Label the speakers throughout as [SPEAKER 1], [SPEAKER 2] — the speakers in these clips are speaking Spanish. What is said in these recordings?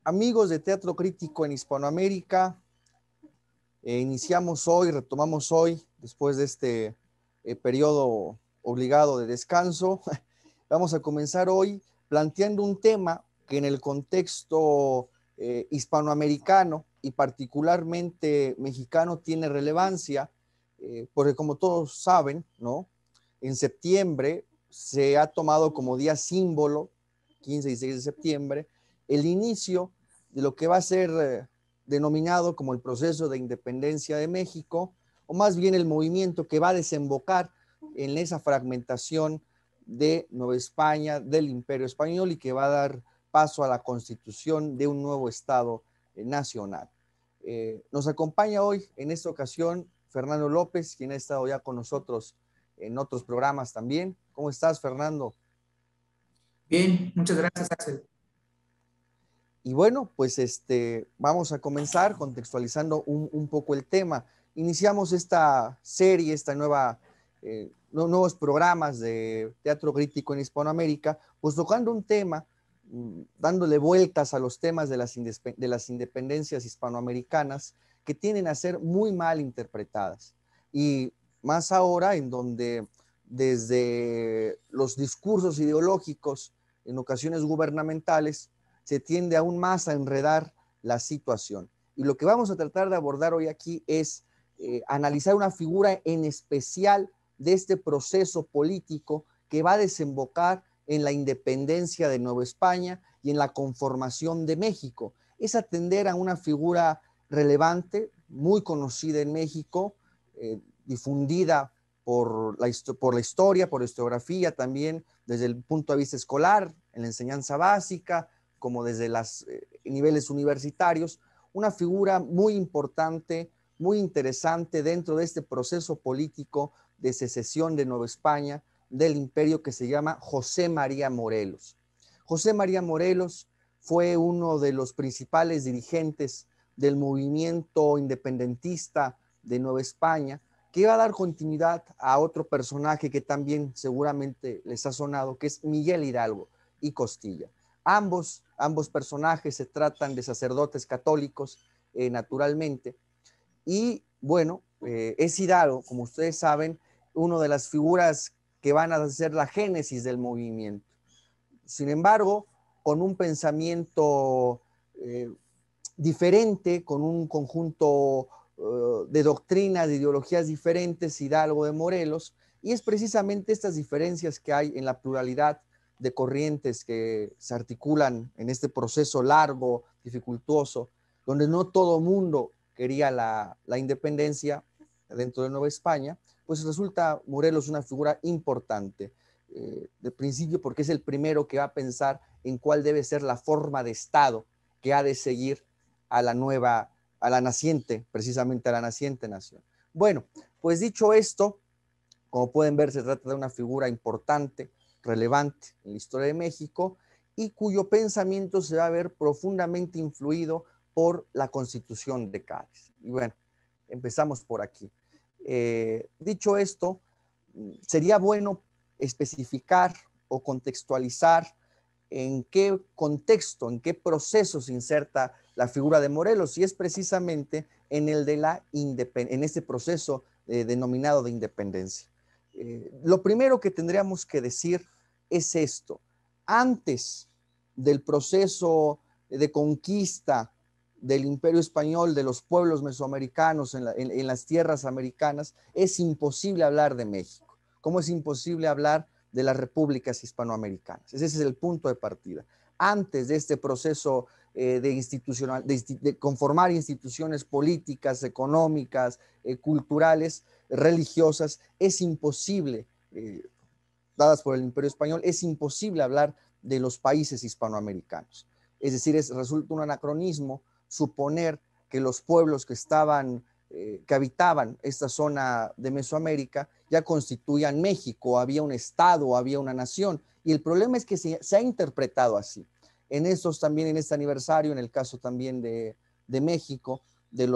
[SPEAKER 1] Amigos de Teatro Crítico en Hispanoamérica, iniciamos hoy, retomamos hoy, después de este periodo obligado de descanso. Vamos a comenzar hoy planteando un tema que en el contexto hispanoamericano y particularmente mexicano tiene relevancia, porque como todos saben, ¿no? En septiembre se ha tomado como día símbolo, 15 y 16 de septiembre, el inicio de lo que va a ser denominado como el proceso de independencia de México, o más bien el movimiento que va a desembocar en esa fragmentación de Nueva España, del Imperio Español, y que va a dar paso a la constitución de un nuevo Estado nacional. Nos acompaña hoy en esta ocasión Fernando López, quien ha estado ya con nosotros en otros programas también. ¿Cómo estás, Fernando?
[SPEAKER 2] Bien, muchas gracias, Axel.
[SPEAKER 1] Y bueno, pues vamos a comenzar contextualizando un poco el tema. Iniciamos esta serie, nuevos programas de teatro crítico en Hispanoamérica, pues tocando un tema, dándole vueltas a los temas de las independencias hispanoamericanas que tienden a ser muy mal interpretadas. Y más ahora en donde desde los discursos ideológicos, en ocasiones gubernamentales, se tiende aún más a enredar la situación. Y lo que vamos a tratar de abordar hoy aquí es analizar una figura en especial de este proceso político que va a desembocar en la independencia de Nueva España y en la conformación de México. Es atender a una figura relevante, muy conocida en México, difundida por la historia, por la historiografía, también desde el punto de vista escolar, en la enseñanza básica, como desde los niveles universitarios, una figura muy importante, muy interesante dentro de este proceso político de secesión de Nueva España, del imperio, que se llama José María Morelos. José María Morelos fue uno de los principales dirigentes del movimiento independentista de Nueva España, que iba a dar continuidad a otro personaje que también seguramente les ha sonado, que es Miguel Hidalgo y Costilla. Ambos personajes se tratan de sacerdotes católicos, naturalmente, y bueno, es Hidalgo, como ustedes saben, una de las figuras que van a ser la génesis del movimiento. Sin embargo, con un pensamiento diferente, con un conjunto de doctrinas, de ideologías diferentes, Hidalgo de Morelos, y es precisamente estas diferencias que hay en la pluralidad de corrientes que se articulan en este proceso largo, dificultoso, donde no todo mundo quería la independencia dentro de Nueva España, pues resulta Morelos una figura importante de principio, porque es el primero que va a pensar en cuál debe ser la forma de Estado que ha de seguir a la naciente, precisamente a la naciente nación. Bueno, pues dicho esto, como pueden ver, se trata de una figura importante, relevante en la historia de México, y cuyo pensamiento se va a ver profundamente influido por la Constitución de Cádiz. Y bueno, empezamos por aquí. Dicho esto, sería bueno especificar o contextualizar en qué contexto, en qué proceso se inserta la figura de Morelos, y es precisamente en el de en este proceso denominado de independencia. Lo primero que tendríamos que decir es esto: antes del proceso de conquista del Imperio Español, de los pueblos mesoamericanos en las tierras americanas, es imposible hablar de México. ¿Cómo es imposible hablar de las repúblicas hispanoamericanas? Ese es el punto de partida. Antes de este proceso de conformar instituciones políticas, económicas, culturales, religiosas, es imposible, dadas por el Imperio Español, es imposible hablar de los países hispanoamericanos. Es decir, resulta un anacronismo suponer que los pueblos que habitaban esta zona de Mesoamérica ya constituían México, había un estado, había una nación, y el problema es que se ha interpretado así. En estos también, en este aniversario, en el caso también de México, de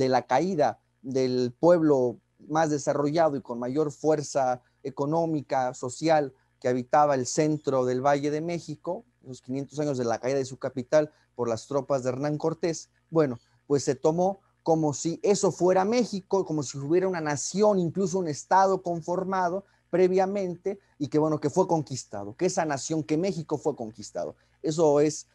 [SPEAKER 1] la caída del pueblo más desarrollado y con mayor fuerza económica, social, que habitaba el centro del Valle de México, los 500 años de la caída de su capital por las tropas de Hernán Cortés, bueno, pues se tomó como si eso fuera México, como si hubiera una nación, incluso un estado conformado previamente y que bueno, que fue conquistado, que esa nación, que México fue conquistado. Eso es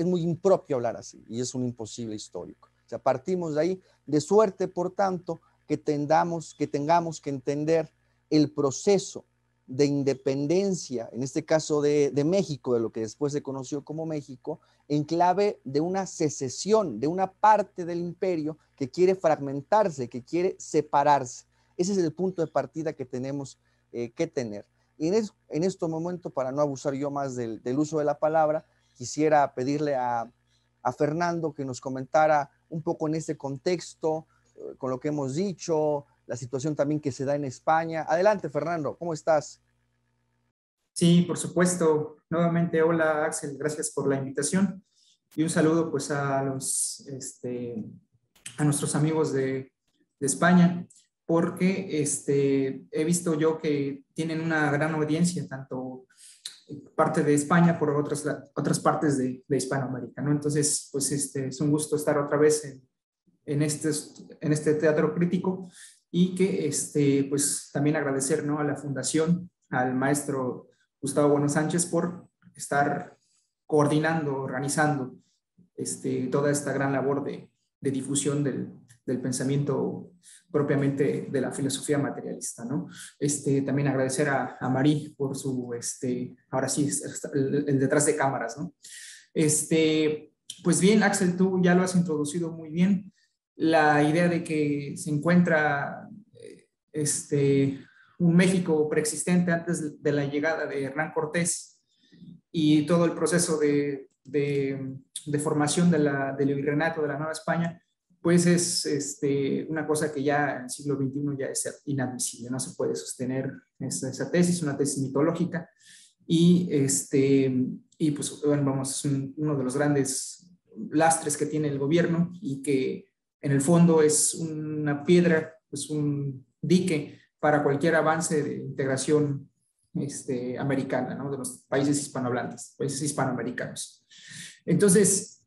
[SPEAKER 1] muy impropio hablar así y es un imposible histórico. O sea, partimos de ahí, de suerte, por tanto, que tengamos que entender el proceso de independencia, en este caso de México, de lo que después se conoció como México, en clave de una secesión, de una parte del imperio que quiere fragmentarse, que quiere separarse. Ese es el punto de partida que tenemos que tener. Y en este momento, para no abusar yo más del uso de la palabra, quisiera pedirle a Fernando que nos comentara un poco en este contexto, con lo que hemos dicho, la situación también que se da en España. Adelante, Fernando, ¿cómo estás?
[SPEAKER 2] Sí, por supuesto. Nuevamente, hola Axel, gracias por la invitación y un saludo pues a a nuestros amigos de España, porque he visto yo que tienen una gran audiencia, tanto parte de España por otras partes de Hispanoamérica, ¿no? Entonces, pues es un gusto estar otra vez en este teatro crítico y que pues también agradecer, ¿no?, a la fundación, al maestro Gustavo Bueno Sánchez por estar coordinando, organizando toda esta gran labor de difusión del pensamiento propiamente de la filosofía materialista, ¿no? También agradecer a Marí por su, ahora sí, el detrás de cámaras, ¿no? Pues bien, Axel, tú ya lo has introducido muy bien. La idea de que se encuentra un México preexistente antes de la llegada de Hernán Cortés y todo el proceso de formación del virreinato de la Nueva España, pues es una cosa que ya en el siglo XXI ya es inadmisible, no se puede sostener esa tesis, una tesis mitológica, y, y pues bueno, vamos, es uno de los grandes lastres que tiene el gobierno y que en el fondo es una piedra, pues un dique para cualquier avance de integración americana, ¿no?, de los países hispanohablantes, países hispanoamericanos. Entonces,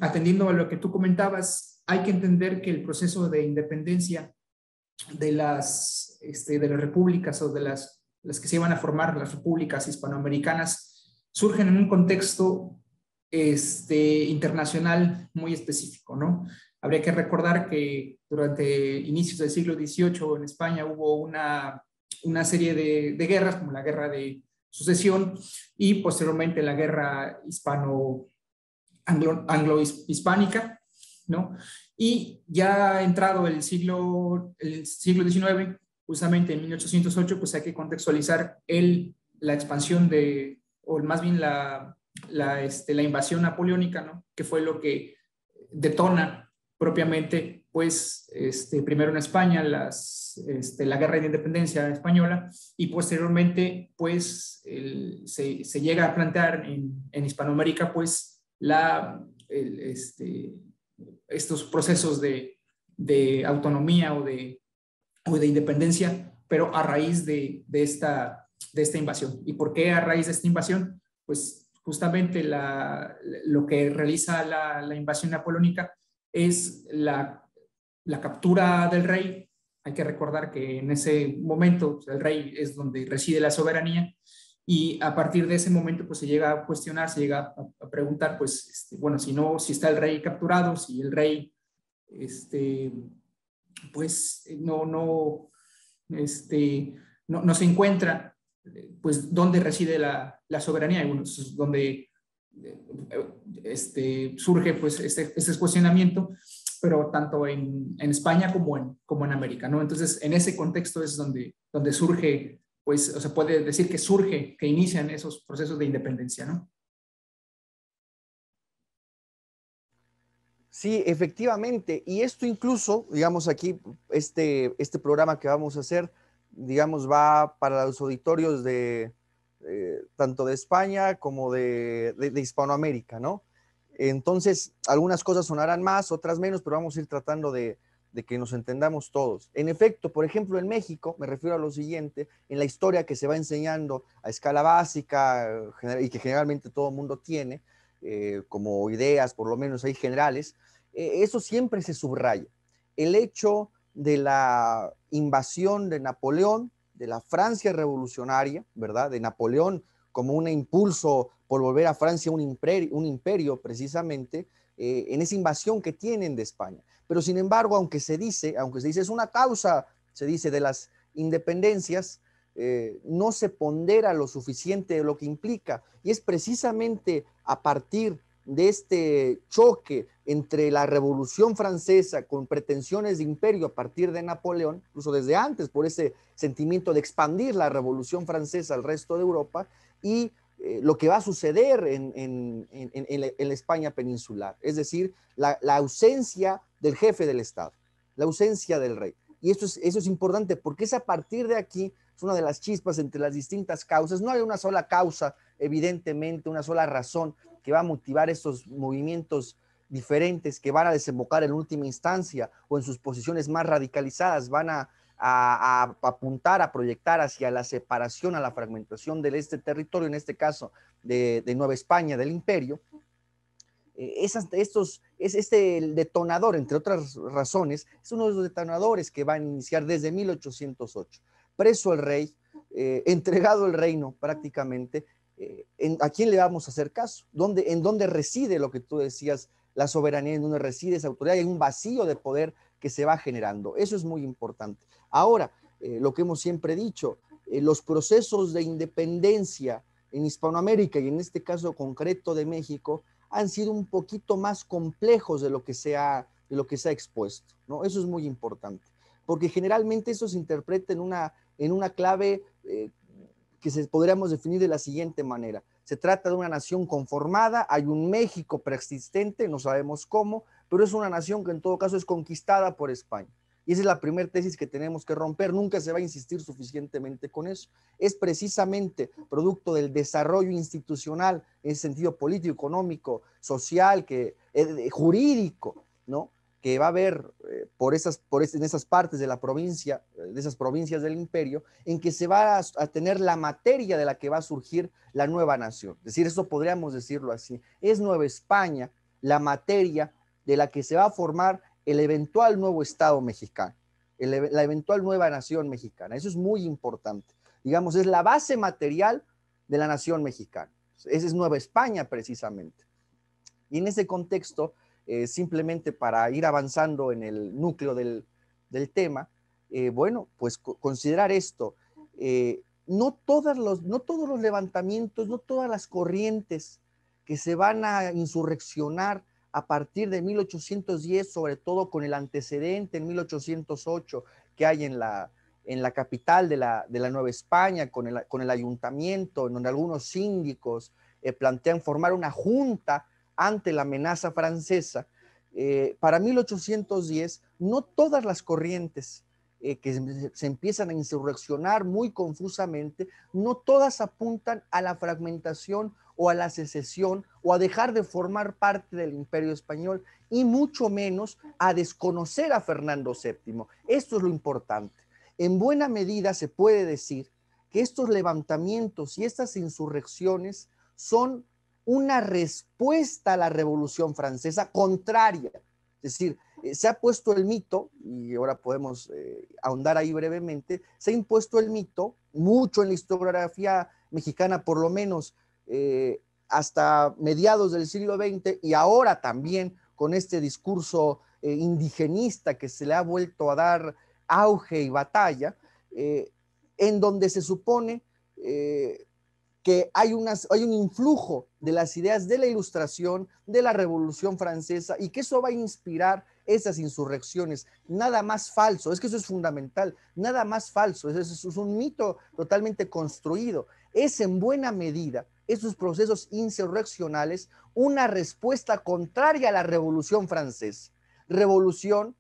[SPEAKER 2] atendiendo a lo que tú comentabas, hay que entender que el proceso de independencia de las repúblicas o de las que se iban a formar, las repúblicas hispanoamericanas, surgen en un contexto internacional muy específico, ¿no? Habría que recordar que durante inicios del siglo XVIII en España hubo una serie de guerras, como la Guerra de Sucesión y posteriormente la Guerra anglo-hispánica, ¿no? Y ya entrado el siglo XIX, justamente en 1808, pues hay que contextualizar la expansión o más bien la invasión napoleónica, ¿no?, que fue lo que detona propiamente, pues, primero en España la guerra de independencia española y posteriormente, pues, se llega a plantear en Hispanoamérica, pues, estos procesos de autonomía o de independencia, pero a raíz de esta invasión. ¿Y por qué a raíz de esta invasión? Pues justamente lo que realiza la invasión napoleónica es la captura del rey. Hay que recordar que en ese momento el rey es donde reside la soberanía y a partir de ese momento pues se llega a cuestionar, se llega a preguntar, pues, bueno, si está el rey capturado, si el rey, pues no se encuentra, pues, dónde reside la soberanía, y bueno, es donde surge pues este cuestionamiento, pero tanto en España como en América, ¿no? Entonces, en ese contexto es donde surge, pues, o sea, puede decir que surge, que inician esos procesos de independencia, ¿no?
[SPEAKER 1] Sí, efectivamente. Y esto incluso, digamos aquí, este programa que vamos a hacer, digamos, va para los auditorios de tanto de España como de Hispanoamérica, ¿no? Entonces, algunas cosas sonarán más, otras menos, pero vamos a ir tratando de que nos entendamos todos. En efecto, por ejemplo, en México, me refiero a lo siguiente, en la historia que se va enseñando a escala básica y que generalmente todo el mundo tiene, como ideas, por lo menos ahí generales, eso siempre se subraya. El hecho de la invasión de Napoleón, de la Francia revolucionaria, ¿verdad? De Napoleón como un impulso por volver a Francia un imperio precisamente, en esa invasión que tienen de España. Pero sin embargo, aunque se dice es una causa, se dice, de las independencias, no se pondera lo suficiente de lo que implica. Y es precisamente a partir de este choque entre la Revolución Francesa con pretensiones de imperio a partir de Napoleón, incluso desde antes, por ese sentimiento de expandir la Revolución Francesa al resto de Europa, y lo que va a suceder en la España peninsular, es decir, la ausencia del jefe del Estado, la ausencia del rey. Y eso es importante porque es a partir de aquí, es una de las chispas entre las distintas causas. No hay una sola causa, evidentemente, una sola razón que va a motivar estos movimientos diferentes que van a desembocar en última instancia o en sus posiciones más radicalizadas, van a apuntar, a proyectar hacia la separación, a la fragmentación de este territorio, en este caso de Nueva España, del imperio. Este detonador, entre otras razones, es uno de los detonadores que van a iniciar desde 1808. Preso el rey, entregado el reino prácticamente, ¿a quién le vamos a hacer caso? ¿En dónde reside lo que tú decías, la soberanía, en dónde reside esa autoridad? Hay un vacío de poder que se va generando. Eso es muy importante. Ahora, lo que hemos siempre dicho, los procesos de independencia en Hispanoamérica y en este caso concreto de México han sido un poquito más complejos de lo que se ha expuesto, ¿no? Eso es muy importante, porque generalmente eso se interpreta en una clave que podríamos definir de la siguiente manera. Se trata de una nación conformada, hay un México preexistente, no sabemos cómo, pero es una nación que en todo caso es conquistada por España. Y esa es la primera tesis que tenemos que romper. Nunca se va a insistir suficientemente con eso. Es precisamente producto del desarrollo institucional en sentido político, económico, social, jurídico, ¿no? Que va a haber en esas partes de la provincia, de esas provincias del imperio, en que se va a tener la materia de la que va a surgir la nueva nación. Es decir, eso podríamos decirlo así. Es Nueva España la materia de la que se va a formar el eventual nuevo Estado mexicano, la eventual nueva nación mexicana. Eso es muy importante. Digamos, es la base material de la nación mexicana. Esa es Nueva España precisamente. Y en ese contexto, simplemente para ir avanzando en el núcleo del tema, bueno, pues considerar esto. No todos los levantamientos, no todas las corrientes que se van a insurreccionar a partir de 1810, sobre todo con el antecedente en 1808 que hay en la capital de la Nueva España, con el ayuntamiento, en donde algunos síndicos plantean formar una junta ante la amenaza francesa. Para 1810, no todas las corrientes que se empiezan a insurreccionar muy confusamente, no todas apuntan a la fragmentación o a la secesión o a dejar de formar parte del Imperio Español, y mucho menos a desconocer a Fernando VII. Esto es lo importante. En buena medida se puede decir que estos levantamientos y estas insurrecciones son una respuesta a la Revolución Francesa contraria. Es decir, se ha puesto el mito, y ahora podemos ahondar ahí brevemente, se ha impuesto el mito, mucho en la historiografía mexicana, por lo menos hasta mediados del siglo XX, y ahora también con este discurso indigenista que se le ha vuelto a dar auge y batalla, en donde se supone que hay un influjo de las ideas de la Ilustración, de la Revolución Francesa, y que eso va a inspirar esas insurrecciones. Nada más falso, es que eso es fundamental, nada más falso, es un mito totalmente construido. Es en buena medida esos procesos insurreccionales una respuesta contraria a la Revolución Francesa. Revolución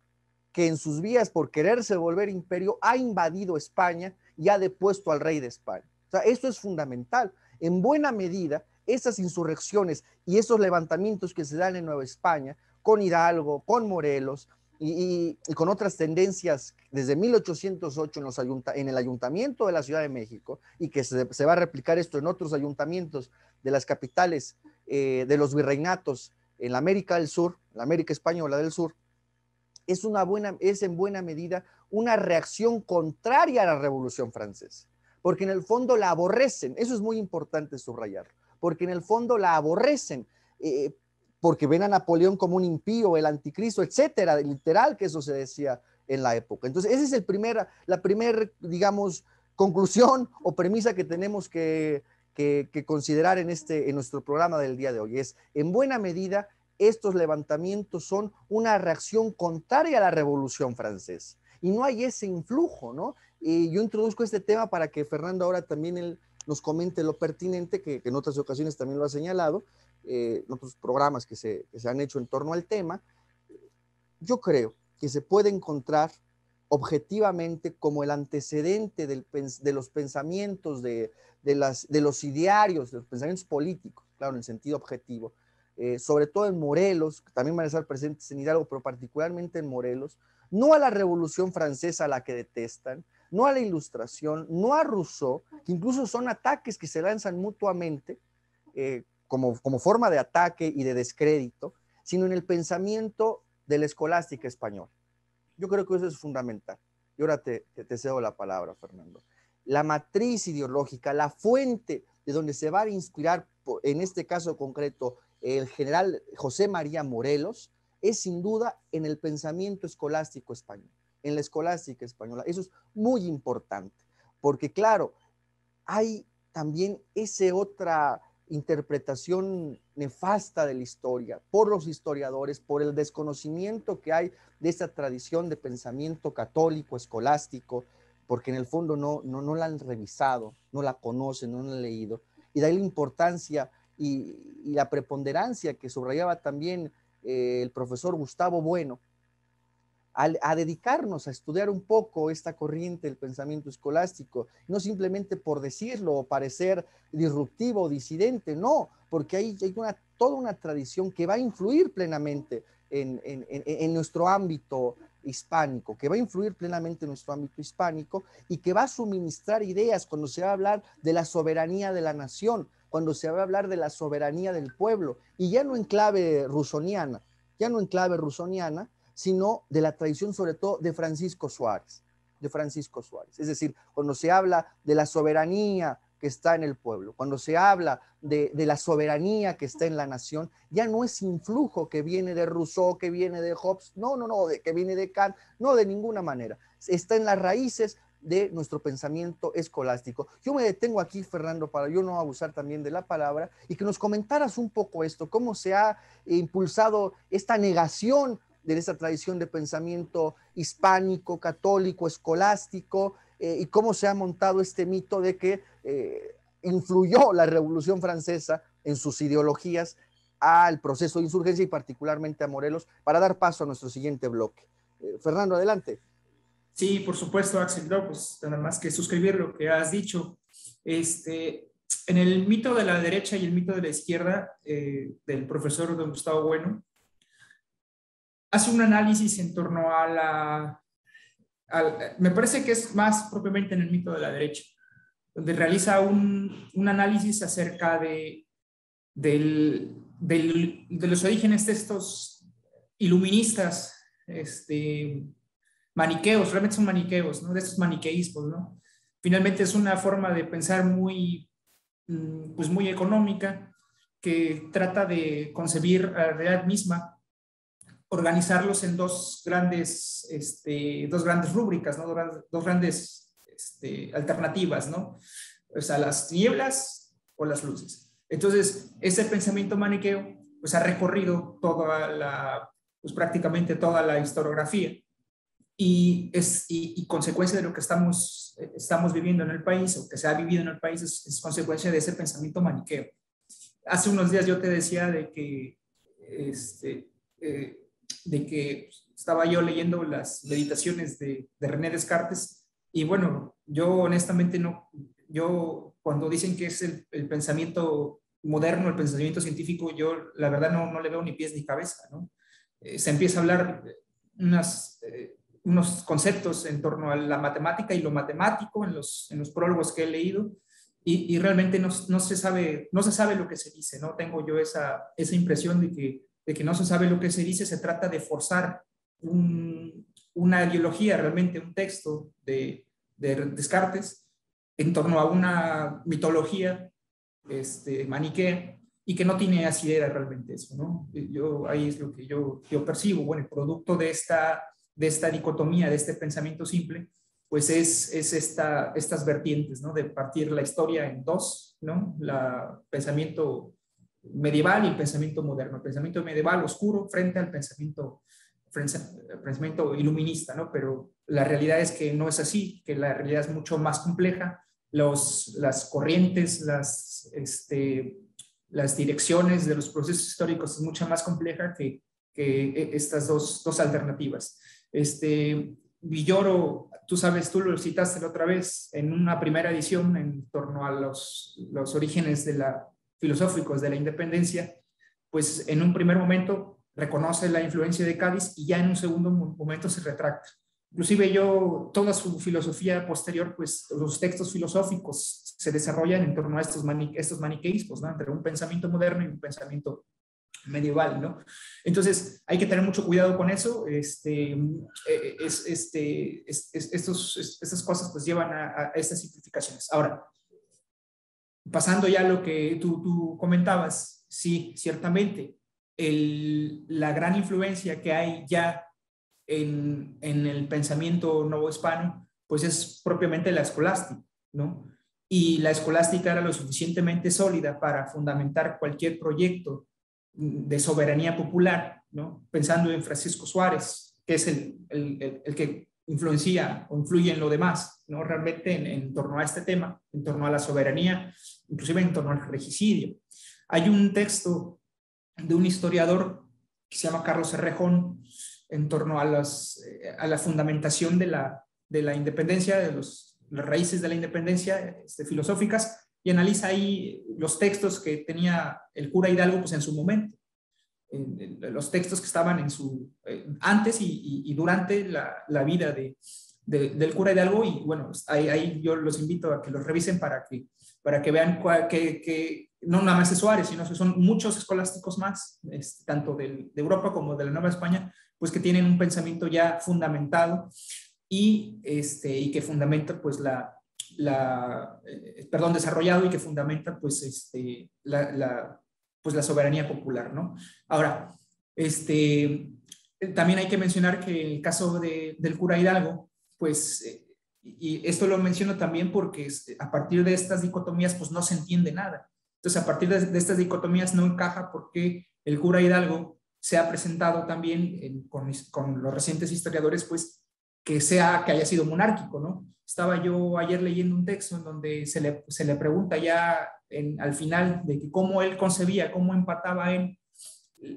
[SPEAKER 1] que en sus vías por quererse volver imperio ha invadido España y ha depuesto al rey de España. O sea, esto es fundamental. En buena medida, esas insurrecciones y esos levantamientos que se dan en Nueva España, con Hidalgo, con Morelos, y con otras tendencias desde 1808 en el ayuntamiento de la Ciudad de México, y que se va a replicar esto en otros ayuntamientos de las capitales de los virreinatos en la América del Sur, la América Española del Sur, es en buena medida una reacción contraria a la Revolución Francesa, porque en el fondo la aborrecen. Eso es muy importante subrayar, porque en el fondo la aborrecen, porque ven a Napoleón como un impío, el anticristo, etcétera, literal que eso se decía en la época. Entonces, esa es la primera, digamos, conclusión o premisa que tenemos que considerar en nuestro programa del día de hoy. Es, en buena medida, estos levantamientos son una reacción contraria a la Revolución Francesa. Y no hay ese influjo, ¿no? Y yo introduzco este tema para que Fernando ahora también nos comente lo pertinente, que en otras ocasiones también lo ha señalado, en otros programas que se han hecho en torno al tema. Yo creo que se puede encontrar objetivamente como el antecedente de los pensamientos, de los idearios, de los pensamientos políticos, claro, en el sentido objetivo, sobre todo en Morelos, que también van a estar presentes en Hidalgo, pero particularmente en Morelos, no a la Revolución Francesa, a la que detestan, no a la Ilustración, no a Rousseau, que incluso son ataques que se lanzan mutuamente como forma de ataque y de descrédito, sino en el pensamiento de la escolástica española. Yo creo que eso es fundamental. Y ahora te cedo la palabra, Fernando. La matriz ideológica, la fuente de donde se va a inspirar, en este caso concreto, el general José María Morelos, es sin duda en el pensamiento escolástico español, en la escolástica española. Eso es muy importante, porque claro, hay también esa otra interpretación nefasta de la historia por los historiadores, por el desconocimiento que hay de esta tradición de pensamiento católico, escolástico, porque en el fondo no la han revisado, no la conocen, no la han leído, y de ahí la importancia y la preponderancia que subrayaba también el profesor Gustavo Bueno, a dedicarnos a estudiar un poco esta corriente del pensamiento escolástico, no simplemente por decirlo o parecer disruptivo o disidente, no, porque hay toda una tradición que va a influir plenamente en nuestro ámbito hispánico, que va a influir plenamente en nuestro ámbito hispánico y que va a suministrar ideas cuando se va a hablar de la soberanía de la nación, cuando se va a hablar de la soberanía del pueblo, y ya no en clave rusoniana, sino de la tradición sobre todo de Francisco Suárez. Es decir, cuando se habla de la soberanía que está en el pueblo, cuando se habla de la soberanía que está en la nación, ya no es influjo que viene de Rousseau, que viene de Hobbes, no, que viene de Kant, no, de ninguna manera. Está en las raíces de nuestro pensamiento escolástico. Yo me detengo aquí, Fernando, para yo no abusar también de la palabra, y que nos comentaras un poco esto, cómo se ha impulsado esta negación de esa tradición de pensamiento hispánico, católico, escolástico, y cómo se ha montado este mito de que influyó la Revolución Francesa en sus ideologías al proceso de insurgencia y particularmente a Morelos, para dar paso a nuestro siguiente bloque. Fernando, adelante.
[SPEAKER 2] Sí, por supuesto, Axel. No, pues nada más que suscribir lo que has dicho. En el mito de la derecha y el mito de la izquierda, del profesor don Gustavo Bueno, hace un análisis en torno me parece que es más propiamente en el mito de la derecha, donde realiza un análisis acerca de los orígenes de estos iluministas, maniqueos, realmente son maniqueos, ¿no? De estos maniqueísmos, ¿no? Finalmente es una forma de pensar pues muy económica, que trata de concebir a la realidad misma, organizarlos en dos grandes rúbricas, ¿no? Dos grandes alternativas, ¿no? O sea, las tinieblas o las luces. Entonces, ese pensamiento maniqueo pues ha recorrido pues prácticamente toda la historiografía, y consecuencia de lo que estamos viviendo en el país, o que se ha vivido en el país, es consecuencia de ese pensamiento maniqueo. Hace unos días yo te decía de que estaba yo leyendo las meditaciones de René Descartes, y bueno, yo honestamente yo cuando dicen que es el pensamiento moderno, el pensamiento científico, yo la verdad no le veo ni pies ni cabeza, ¿no? Se empieza a hablar unos conceptos en torno a la matemática y lo matemático en los prólogos que he leído, y realmente no se sabe lo que se dice, ¿no? Tengo yo esa impresión de que no se sabe lo que se dice. Se trata de forzar una ideología, realmente un texto de Descartes en torno a una mitología maniquea, y que no tiene asidera realmente eso, ¿no? Ahí es lo que yo percibo. Bueno, el producto de esta dicotomía, de este pensamiento simple, pues es estas vertientes, ¿no? De partir la historia en dos, ¿no? El pensamiento medieval y el pensamiento moderno. El pensamiento medieval oscuro frente al pensamiento iluminista, ¿no? Pero la realidad es que no es así, que la realidad es mucho más compleja. Las corrientes, las direcciones de los procesos históricos es mucho más compleja que estas dos alternativas. Villoro, tú lo citaste la otra vez en una primera edición en torno a los orígenes filosóficos de la independencia, pues en un primer momento reconoce la influencia de Cádiz y ya en un segundo momento se retracta. Inclusive toda su filosofía posterior, pues los textos filosóficos se desarrollan en torno a estos maniqueísmos, ¿no? Entre un pensamiento moderno y un pensamiento medieval, ¿no? Entonces hay que tener mucho cuidado con eso. Estas cosas pues llevan a estas simplificaciones. Ahora, pasando ya a lo que tú comentabas, sí, ciertamente, la gran influencia que hay ya en el pensamiento novohispano, pues es propiamente la escolástica, ¿no? Y la escolástica era lo suficientemente sólida para fundamentar cualquier proyecto de soberanía popular, ¿no? Pensando en Francisco Suárez, que es el que influencia o influye en lo demás, ¿no? Realmente en torno a este tema, en torno a la soberanía, inclusive en torno al regicidio. Hay un texto de un historiador que se llama Carlos Errejón en torno a la fundamentación de la independencia, de las raíces de la independencia filosóficas, y analiza ahí los textos que tenía el cura Hidalgo pues, en su momento, los textos que estaban antes y durante la vida del cura Hidalgo. Y bueno, ahí yo los invito a que los revisen para que vean que no nada más es Suárez, sino que son muchos escolásticos más, tanto de Europa como de la Nueva España, pues que tienen un pensamiento ya fundamentado y que fundamenta pues desarrollado, y que fundamenta pues la soberanía popular, ¿no? Ahora, también hay que mencionar que el caso del cura Hidalgo, pues, y esto lo menciono también porque a partir de estas dicotomías pues no se entiende nada. Entonces, a partir de estas dicotomías no encaja porque el cura Hidalgo se ha presentado también con los recientes historiadores, pues, que haya sido monárquico, ¿no? Estaba yo ayer leyendo un texto en donde se le pregunta ya al final de que cómo él concebía, cómo empataba en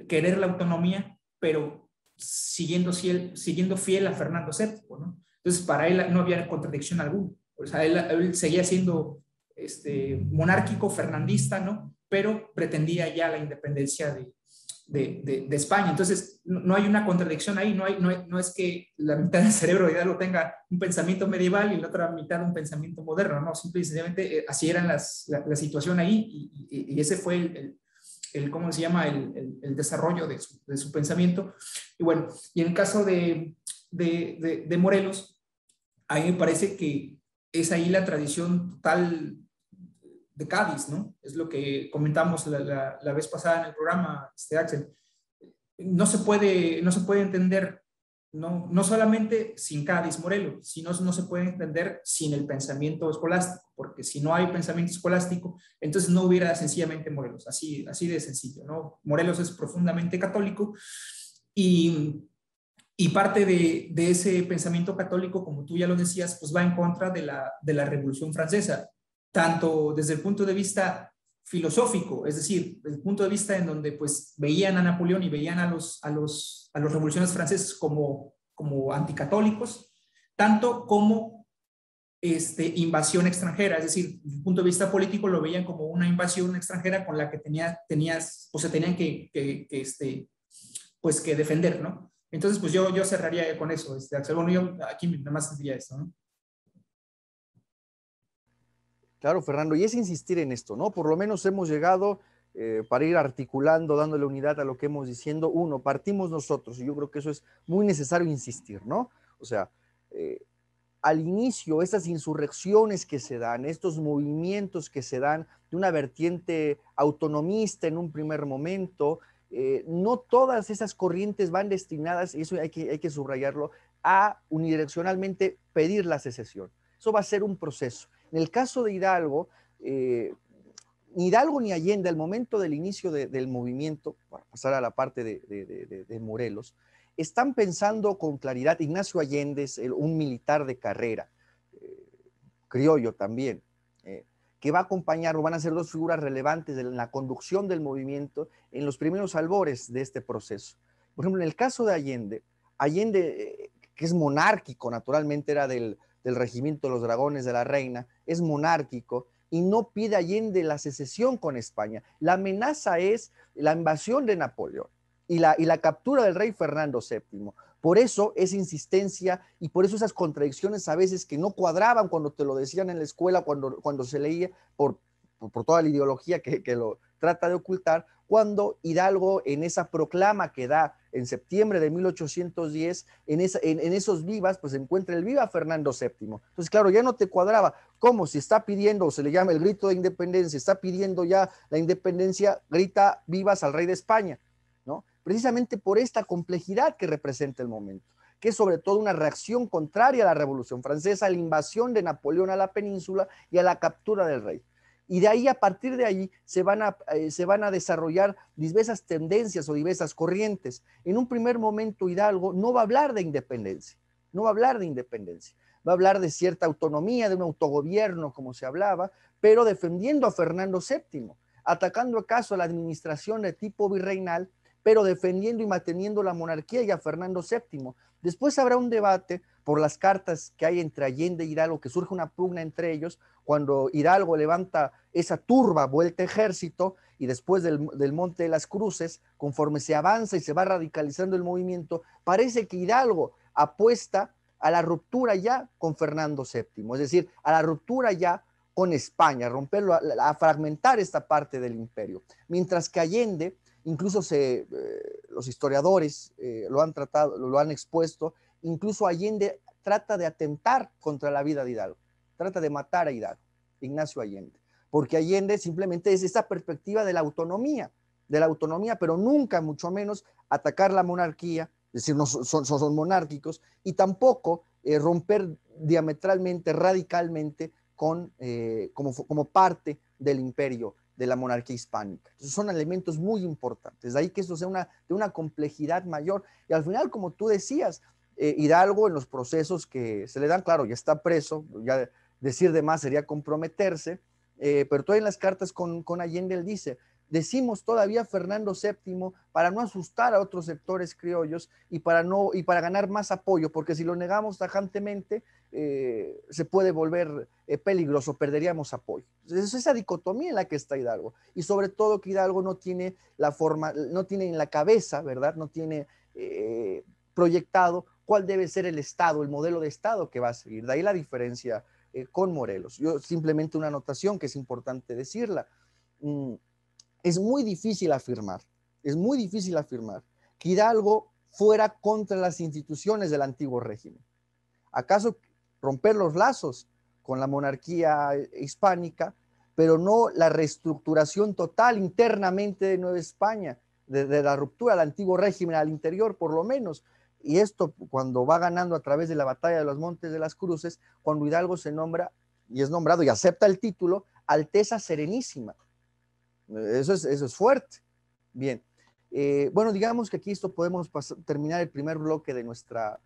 [SPEAKER 2] querer la autonomía, pero siguiendo fiel a Fernando VII, ¿no? Entonces, para él no había contradicción alguna. O sea, él seguía siendo monárquico, fernandista, ¿no? Pero pretendía ya la independencia de España. Entonces, no hay una contradicción ahí, no es que la mitad del cerebro de Hidalgo tenga un pensamiento medieval y la otra mitad un pensamiento moderno, no, simplemente así era la situación ahí, y ese fue ¿cómo se llama? El desarrollo de su pensamiento. Y bueno, y en el caso de Morelos, a mí me parece que es ahí la tradición total de Cádiz, ¿no? Es lo que comentamos la vez pasada en el programa, Axel. No se puede entender, no solamente sin Cádiz, Morelos, sino no se puede entender sin el pensamiento escolástico, porque si no hay pensamiento escolástico, entonces no hubiera sencillamente Morelos, así de sencillo, ¿no? Morelos es profundamente católico, y parte de ese pensamiento católico, como tú ya lo decías, pues va en contra de la Revolución Francesa, tanto desde el punto de vista filosófico, es decir, desde el punto de vista en donde pues veían a Napoleón y veían a los revolucionarios franceses como anticatólicos, tanto como invasión extranjera, es decir, desde el punto de vista político lo veían como una invasión extranjera con la que se tenían que defender, ¿no? Entonces, pues yo cerraría con eso, Axel. Bueno, yo aquí nada más diría esto, ¿no?
[SPEAKER 1] Claro, Fernando, y es insistir en esto, ¿no? Por lo menos hemos llegado para ir articulando, dándole unidad a lo que hemos diciendo. Uno, partimos nosotros, y yo creo que eso es muy necesario insistir, ¿no? O sea, eh, al inicio, estas insurrecciones que se dan, estos movimientos que se dan de una vertiente autonomista en un primer momento, no todas esas corrientes van destinadas, y eso hay que subrayarlo, a unidireccionalmente pedir la secesión. Eso va a ser un proceso. En el caso de Hidalgo, ni Hidalgo ni Allende, al momento del inicio del movimiento, para pasar a la parte de Morelos, están pensando con claridad. Ignacio Allende es un militar de carrera, criollo también, que va a acompañar, o van a ser dos figuras relevantes en la conducción del movimiento en los primeros albores de este proceso. Por ejemplo, en el caso de Allende, Allende, que es monárquico, naturalmente era del regimiento de los dragones de la reina, es monárquico, y no pide Allende la secesión con España. La amenaza es la invasión de Napoleón y la captura del rey Fernando VII. Por eso esa insistencia y por eso esas contradicciones a veces que no cuadraban cuando te lo decían en la escuela, cuando se leía por toda la ideología que lo trata de ocultar, cuando Hidalgo en esa proclama que da en septiembre de 1810, en esos vivas, pues encuentra el viva Fernando VII. Entonces, claro, ya no te cuadraba. ¿Cómo? Si está pidiendo, o se le llama el grito de independencia, está pidiendo ya la independencia, grita vivas al rey de España, ¿no? Precisamente por esta complejidad que representa el momento, que es sobre todo una reacción contraria a la Revolución Francesa, a la invasión de Napoleón a la península y a la captura del rey. Y de ahí, a partir de ahí, se van a desarrollar diversas tendencias o diversas corrientes. En un primer momento, Hidalgo no va a hablar de independencia, no va a hablar de independencia, va a hablar de cierta autonomía, de un autogobierno, como se hablaba, pero defendiendo a Fernando VII, atacando acaso a la administración de tipo virreinal, pero defendiendo y manteniendo la monarquía y a Fernando VII. Después habrá un debate por las cartas que hay entre Allende y Hidalgo, que surge una pugna entre ellos, cuando Hidalgo levanta esa turba, vuelta ejército, y después del Monte de las Cruces, conforme se avanza y se va radicalizando el movimiento, parece que Hidalgo apuesta a la ruptura ya con Fernando VII, es decir, a la ruptura ya con España, romperlo, a fragmentar esta parte del imperio. Mientras que Allende, incluso los historiadores lo han tratado, lo han expuesto, incluso Allende trata de atentar contra la vida de Hidalgo, trata de matar a Hidalgo, Ignacio Allende, porque Allende simplemente es esa perspectiva de la autonomía, pero nunca, mucho menos, atacar la monarquía, es decir, no son monárquicos, y tampoco romper diametralmente, radicalmente, como parte del imperio de la monarquía hispánica. Entonces son elementos muy importantes, de ahí que esto sea de una complejidad mayor, y al final, como tú decías, Hidalgo en los procesos que se le dan, claro, ya está preso, ya decir de más sería comprometerse, pero todavía en las cartas con Allende él dice, decimos todavía Fernando VII para no asustar a otros sectores criollos y para ganar más apoyo, porque si lo negamos tajantemente se puede volver peligroso, perderíamos apoyo. Entonces, es esa dicotomía en la que está Hidalgo, y sobre todo que Hidalgo no tiene la forma, no tiene en la cabeza, ¿verdad? No tiene proyectado cuál debe ser el Estado, el modelo de Estado que va a seguir. De ahí la diferencia con Morelos. Yo simplemente una anotación que es importante decirla. Es muy difícil afirmar que Hidalgo fuera contra las instituciones del antiguo régimen. ¿Acaso romper los lazos con la monarquía hispánica, pero no la reestructuración total internamente de Nueva España, de la ruptura del antiguo régimen al interior, por lo menos? Y esto cuando va ganando a través de la batalla de los Montes de las Cruces, cuando Hidalgo se nombra, y es nombrado y acepta el título, Alteza Serenísima. Eso es fuerte. Bien. Bueno, digamos que aquí esto podemos terminar el primer bloque de nuestra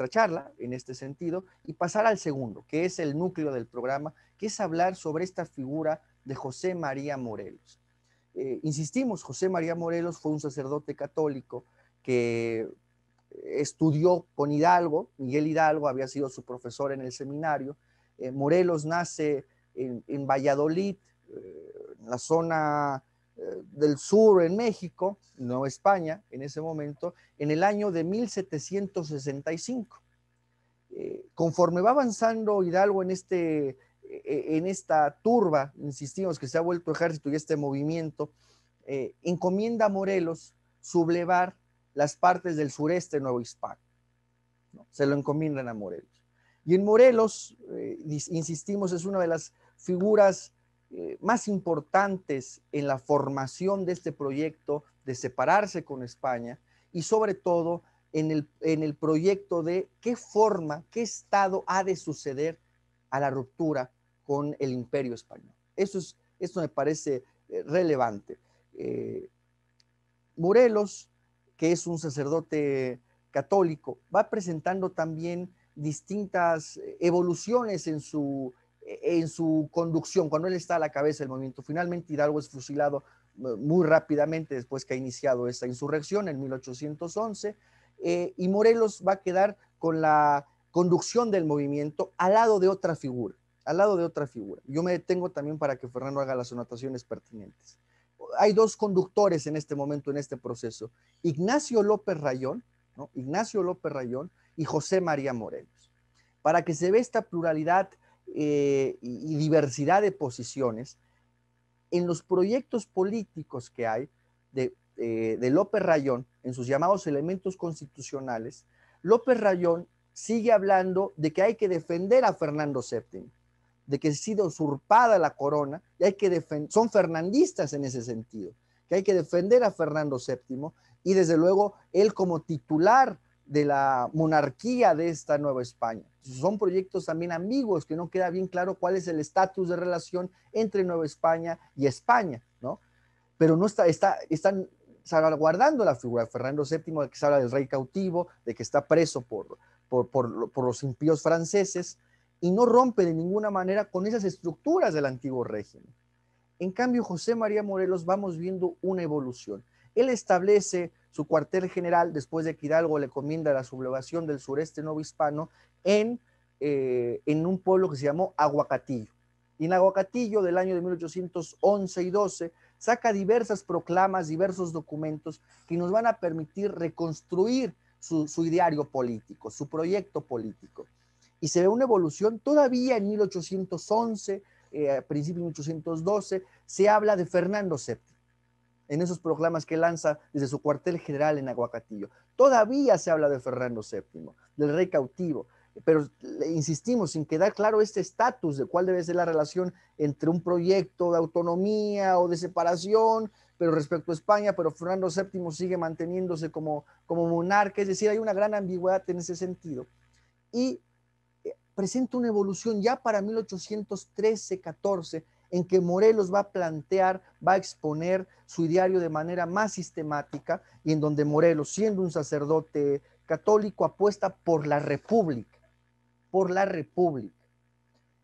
[SPEAKER 1] charla en este sentido y pasar al segundo, que es el núcleo del programa, que es hablar sobre esta figura de José María Morelos. Insistimos, José María Morelos fue un sacerdote católico que estudió con Hidalgo. Miguel Hidalgo había sido su profesor en el seminario. Morelos nace en Valladolid, en la zona del sur en México, Nueva España, en ese momento, en el año de 1765. Conforme va avanzando Hidalgo en esta turba, insistimos que se ha vuelto ejército y este movimiento, encomienda a Morelos sublevar las partes del sureste nuevohispano, ¿no? Se lo encomiendan a Morelos. Y en Morelos, insistimos, es una de las figuras más importantes en la formación de este proyecto de separarse con España y sobre todo en el proyecto de qué forma, qué estado ha de suceder a la ruptura con el Imperio Español. Esto me parece relevante. Morelos, que es un sacerdote católico, va presentando también distintas evoluciones en su conducción, cuando él está a la cabeza del movimiento. Finalmente Hidalgo es fusilado muy rápidamente después que ha iniciado esta insurrección en 1811, y Morelos va a quedar con la conducción del movimiento al lado de otra figura, al lado de otra figura. Yo me detengo también para que Fernando haga las anotaciones pertinentes. Hay dos conductores en este momento, en este proceso: Ignacio López Rayón, ¿no? Ignacio López Rayón y José María Morelos. Para que se vea esta pluralidad y diversidad de posiciones, en los proyectos políticos que hay de López Rayón, en sus llamados elementos constitucionales, López Rayón sigue hablando de que hay que defender a Fernando VII, de que ha sido usurpada la corona, y hay que son fernandistas en ese sentido, que hay que defender a Fernando VII, y desde luego él como titular de la monarquía de esta Nueva España. Son proyectos también ambiguos, que no queda bien claro cuál es el estatus de relación entre Nueva España y España, ¿no? Pero no están salvaguardando la figura de Fernando VII, de que se habla del rey cautivo, de que está preso por los impíos franceses, y no rompe de ninguna manera con esas estructuras del antiguo régimen. En cambio, José María Morelos vamos viendo una evolución. Él establece su cuartel general, después de que Hidalgo le comienda la sublevación del sureste novohispano, en un pueblo que se llamó Aguacatillo. Y en Aguacatillo, del año de 1811 y 12, saca diversas proclamas, diversos documentos que nos van a permitir reconstruir su ideario político, su proyecto político. Y se ve una evolución todavía en 1811, a principios de 1812, se habla de Fernando VII, en esos proclamas que lanza desde su cuartel general en Aguacatillo. Todavía se habla de Fernando VII, del rey cautivo, pero insistimos, sin quedar claro este estatus de cuál debe ser la relación entre un proyecto de autonomía o de separación, pero respecto a España, pero Fernando VII sigue manteniéndose como monarca, es decir, hay una gran ambigüedad en ese sentido. Y presenta una evolución ya para 1813-14, en que Morelos va a plantear, va a exponer su ideario de manera más sistemática, y en donde Morelos, siendo un sacerdote católico, apuesta por la república, por la república.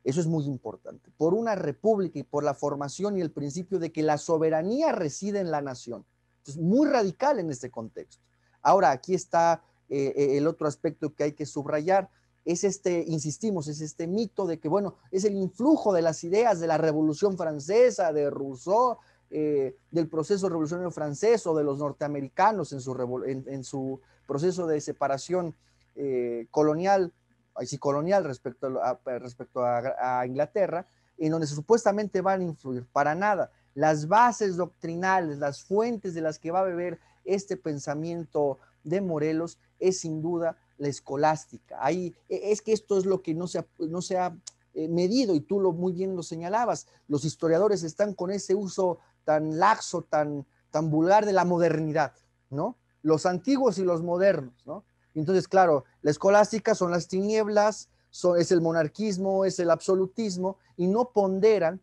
[SPEAKER 1] Eso es muy importante, por una república y por la formación y el principio de que la soberanía reside en la nación. Entonces, muy radical en este contexto. Ahora, aquí está el otro aspecto que hay que subrayar. Es insistimos, es este mito de que, bueno, es el influjo de las ideas de la Revolución Francesa, de Rousseau, del proceso revolucionario francés, o de los norteamericanos en su proceso de separación colonial respecto a Inglaterra, en donde supuestamente van a influir. Para nada. Las bases doctrinales, las fuentes de las que va a beber este pensamiento de Morelos es sin duda la escolástica. Es que esto es lo que no se ha medido, y tú muy bien lo señalabas. Los historiadores están con ese uso tan laxo, tan vulgar de la modernidad, ¿no? Los antiguos y los modernos, ¿no? Entonces, claro, la escolástica son las tinieblas, es el monarquismo, es el absolutismo, y no ponderan,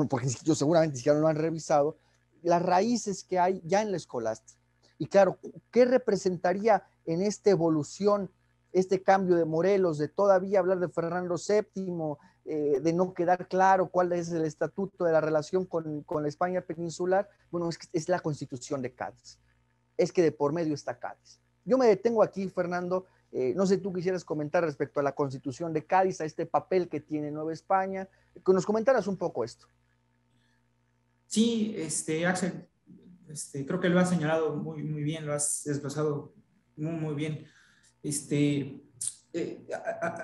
[SPEAKER 1] porque yo seguramente ni siquiera lo han revisado, las raíces que hay ya en la escolástica. Y claro, ¿qué representaría en esta evolución, este cambio de Morelos, de todavía hablar de Fernando VII, de no quedar claro cuál es el estatuto de la relación con la España peninsular? Bueno, es la Constitución de Cádiz. Es que de por medio está Cádiz. Yo me detengo aquí, Fernando. No sé, tú quisieras comentar respecto a la Constitución de Cádiz, a este papel que tiene Nueva España, que nos comentaras un poco esto.
[SPEAKER 2] Sí, Axel, creo que lo has señalado muy bien, lo has desglosado muy bien.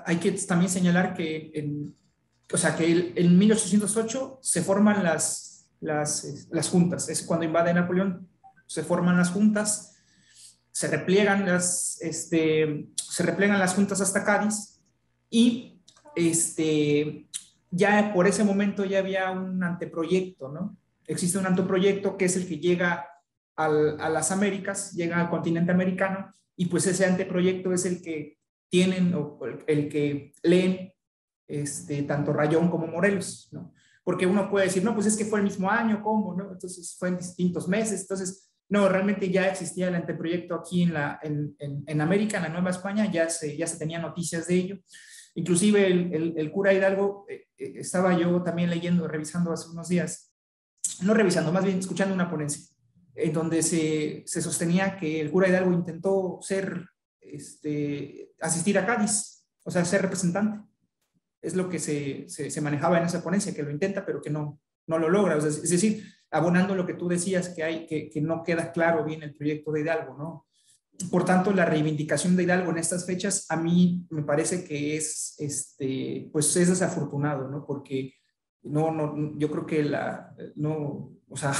[SPEAKER 2] Hay que también señalar que o sea, que en 1808 se forman las juntas. Es cuando invade Napoleón, se forman las juntas, se replegan las juntas hasta Cádiz y ya por ese momento ya había un anteproyecto, ¿no? Existe un anteproyecto que es el que llega a las Américas, llega al continente americano, y pues ese anteproyecto es el que tienen o el que leen tanto Rayón como Morelos, ¿no? Porque uno puede decir, no, pues es que fue el mismo año, ¿cómo? ¿No? Entonces fue en distintos meses, entonces, no, realmente ya existía el anteproyecto aquí en América, en la Nueva España, ya se tenían noticias de ello. Inclusive el cura Hidalgo, estaba yo también leyendo, revisando hace unos días, no revisando, más bien escuchando una ponencia, en donde se sostenía que el cura Hidalgo intentó asistir a Cádiz, o sea, ser representante. Es lo que se manejaba en esa ponencia, que lo intenta, pero que no lo logra. O sea, es decir, abonando lo que tú decías, que no queda claro bien el proyecto de Hidalgo, ¿no? Por tanto, la reivindicación de Hidalgo en estas fechas a mí me parece que pues es desafortunado, ¿no? Porque yo creo que o sea,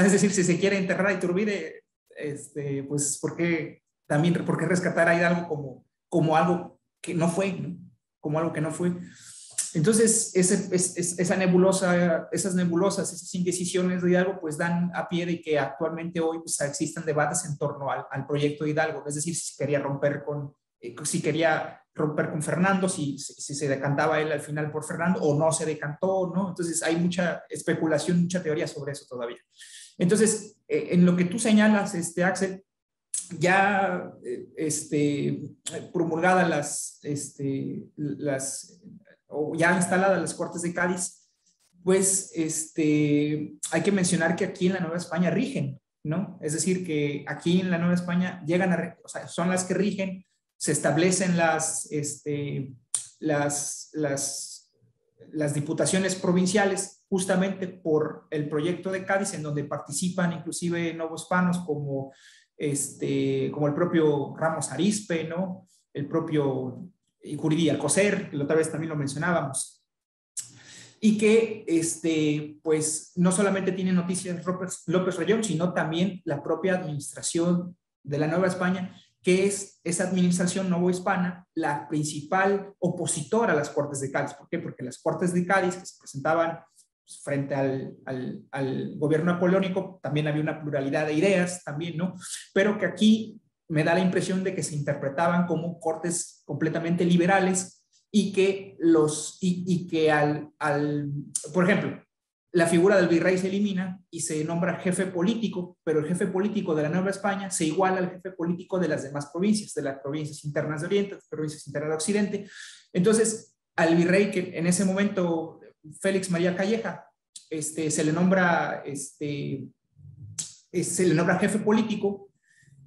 [SPEAKER 2] es decir, si se quiere enterrar a Iturbide, pues ¿por qué rescatar a Hidalgo como algo que no fue, ¿no? Como algo que no fue? Entonces, esas nebulosas, esas indecisiones de Hidalgo, pues dan a pie de que actualmente hoy pues, existan debates en torno al proyecto de Hidalgo, es decir, si quería romper con Fernando, si se decantaba él al final por Fernando o no se decantó, ¿no? Entonces hay mucha especulación, mucha teoría sobre eso todavía. Entonces, en lo que tú señalas, Axel, ya promulgadas o ya instaladas las Cortes de Cádiz, pues hay que mencionar que aquí en la Nueva España rigen, ¿no? Es decir, que aquí en la Nueva España o sea, son las que rigen, se establecen las diputaciones provinciales justamente por el proyecto de Cádiz, en donde participan inclusive novohispanos como el propio Ramos Arizpe, ¿no? El propio Juridí Alcocer, que la otra vez también lo mencionábamos. Y que, pues, no solamente tiene noticias López Rayón, sino también la propia administración de la Nueva España, que es esa administración novohispana la principal opositora a las Cortes de Cádiz. ¿Por qué? Porque las Cortes de Cádiz, que se presentaban frente al gobierno napoleónico, también había una pluralidad de ideas, también, ¿no? Pero que aquí me da la impresión de que se interpretaban como cortes completamente liberales y que por ejemplo, la figura del virrey se elimina y se nombra jefe político, pero el jefe político de la Nueva España se iguala al jefe político de las demás provincias, de las provincias internas de Oriente, de las provincias internas de Occidente. Entonces, al virrey, que en ese momento Félix María Calleja, se le nombra jefe político,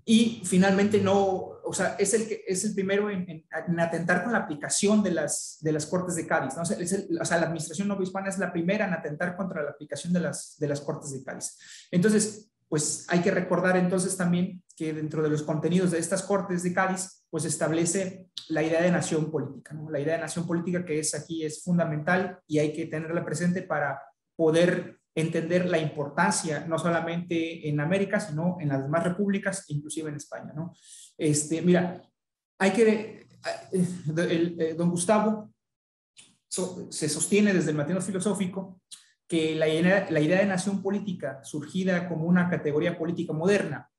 [SPEAKER 2] y finalmente o sea, es el primero en atentar con la aplicación de las Cortes de Cádiz, ¿no? O sea, la administración novohispana es la primera en atentar contra la aplicación de las Cortes de Cádiz. Entonces, pues hay que recordar entonces también que dentro de los contenidos de estas Cortes de Cádiz, pues establece la idea de nación política, ¿no? La idea de nación política que aquí es fundamental y hay que tenerla presente para poder entender la importancia, no solamente en América, sino en las demás repúblicas, inclusive en España, ¿no? Mira, don Gustavo se sostiene desde el material filosófico que la idea de nación política, surgida como una categoría política moderna,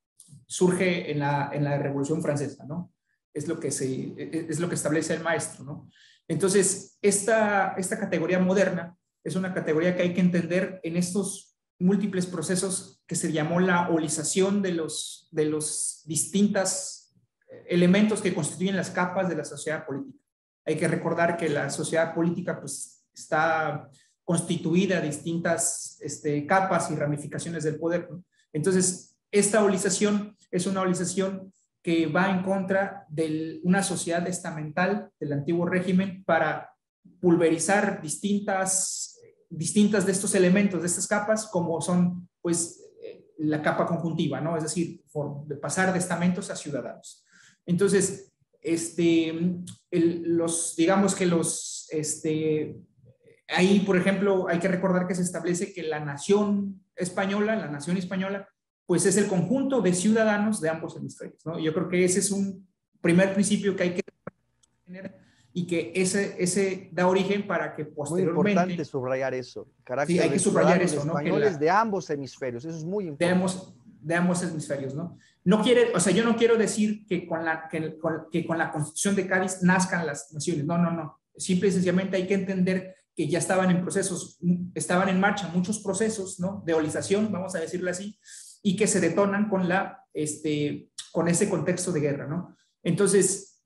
[SPEAKER 2] surge en la Revolución Francesa, ¿no? Es lo que establece el maestro, ¿no? Entonces, esta categoría moderna es una categoría que hay que entender en estos múltiples procesos que se llamó la olización de los distintos elementos que constituyen las capas de la sociedad política. Hay que recordar que la sociedad política pues, está constituida de distintas capas y ramificaciones del poder, ¿no? Entonces, esta olización es una olización que va en contra de una sociedad estamental del antiguo régimen para pulverizar distintas distintas de estos elementos, de estas capas, como son, pues, la capa conjuntiva, ¿no? Es decir, de pasar de estamentos a ciudadanos. Entonces, digamos que ahí, por ejemplo, hay que recordar que se establece que la nación española, pues es el conjunto de ciudadanos de ambos hemisferios, ¿no? Yo creo que ese es un primer principio que hay que tener y que ese da origen para que posteriormente...
[SPEAKER 1] Muy importante subrayar eso. Carácter
[SPEAKER 2] sí, hay que subrayar eso, ¿no?
[SPEAKER 1] Españoles de ambos hemisferios, eso es muy importante.
[SPEAKER 2] De ambos hemisferios, ¿no? No quiere, o sea, yo no quiero decir que con la Constitución de Cádiz nazcan las naciones, no. Simple y sencillamente hay que entender que ya estaban en marcha muchos procesos, ¿no? De eolización, vamos a decirlo así, y que se detonan con ese contexto de guerra, ¿no? Entonces,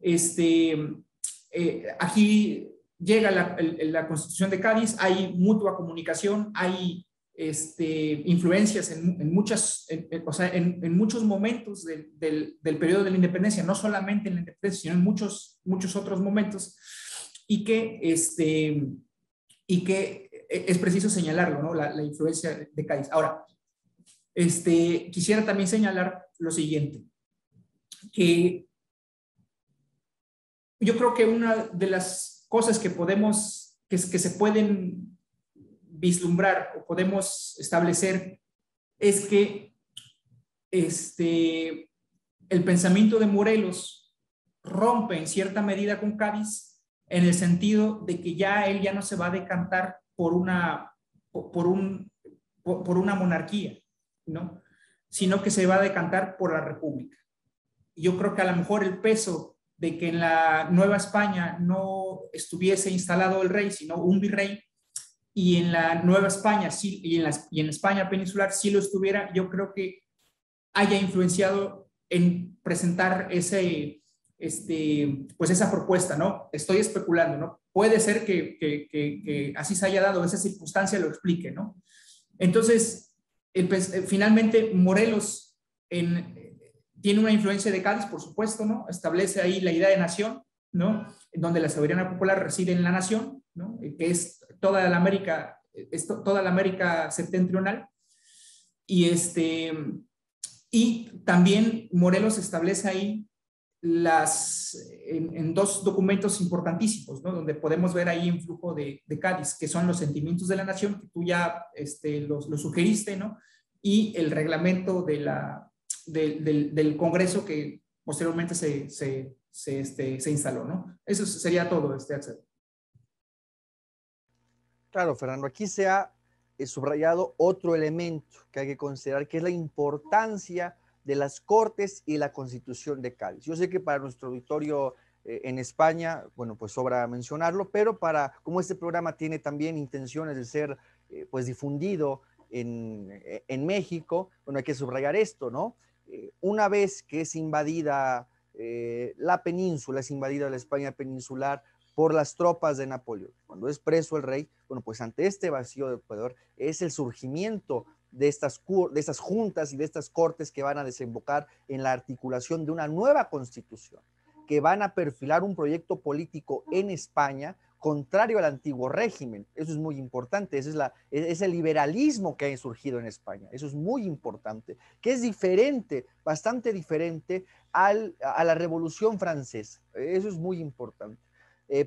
[SPEAKER 2] aquí llega la Constitución de Cádiz, hay mutua comunicación, hay influencias en muchos momentos del periodo de la independencia, no solamente en la independencia, sino en muchos otros momentos, y que es preciso señalarlo, ¿no? La influencia de Cádiz. Ahora, quisiera también señalar lo siguiente, que yo creo que una de las cosas que se pueden vislumbrar o podemos establecer es que el pensamiento de Morelos rompe en cierta medida con Cádiz en el sentido de que él ya no se va a decantar por una monarquía, ¿no? Sino que se va a decantar por la república. Yo creo que a lo mejor el peso de que en la Nueva España no estuviese instalado el rey, sino un virrey, y en la Nueva España sí, y en España peninsular sí lo estuviera, yo creo que haya influenciado en presentar pues esa propuesta, ¿no? Estoy especulando, ¿no? Puede ser que así se haya dado, esa circunstancia lo explique, ¿no? Entonces, finalmente, Morelos tiene una influencia de Cádiz, por supuesto, ¿no? Establece ahí la idea de nación, ¿no? En donde la soberanía popular reside en la nación, ¿no? Que es toda la América septentrional. Y también Morelos establece ahí en dos documentos importantísimos, ¿no? Donde podemos ver ahí influjo de Cádiz, que son los sentimientos de la nación, que tú ya lo sugeriste, ¿no? Y el reglamento del Congreso que posteriormente se instaló, ¿no? Eso sería todo, Axel.
[SPEAKER 1] Claro, Fernando, aquí se ha subrayado otro elemento que hay que considerar, que es la importancia de las Cortes y la Constitución de Cádiz. Yo sé que para nuestro auditorio en España, bueno, pues sobra mencionarlo, pero como este programa tiene también intenciones de ser pues difundido en México, bueno, hay que subrayar esto, ¿no? Una vez que es invadida la península, es invadida la España peninsular por las tropas de Napoleón, cuando es preso el rey, bueno, pues ante este vacío de poder es el surgimiento de estas juntas y de estas cortes que van a desembocar en la articulación de una nueva constitución, que van a perfilar un proyecto político en España contrario al antiguo régimen. Eso es muy importante, ese es el liberalismo que ha surgido en España, eso es muy importante, que es diferente, bastante diferente a la Revolución Francesa, eso es muy importante.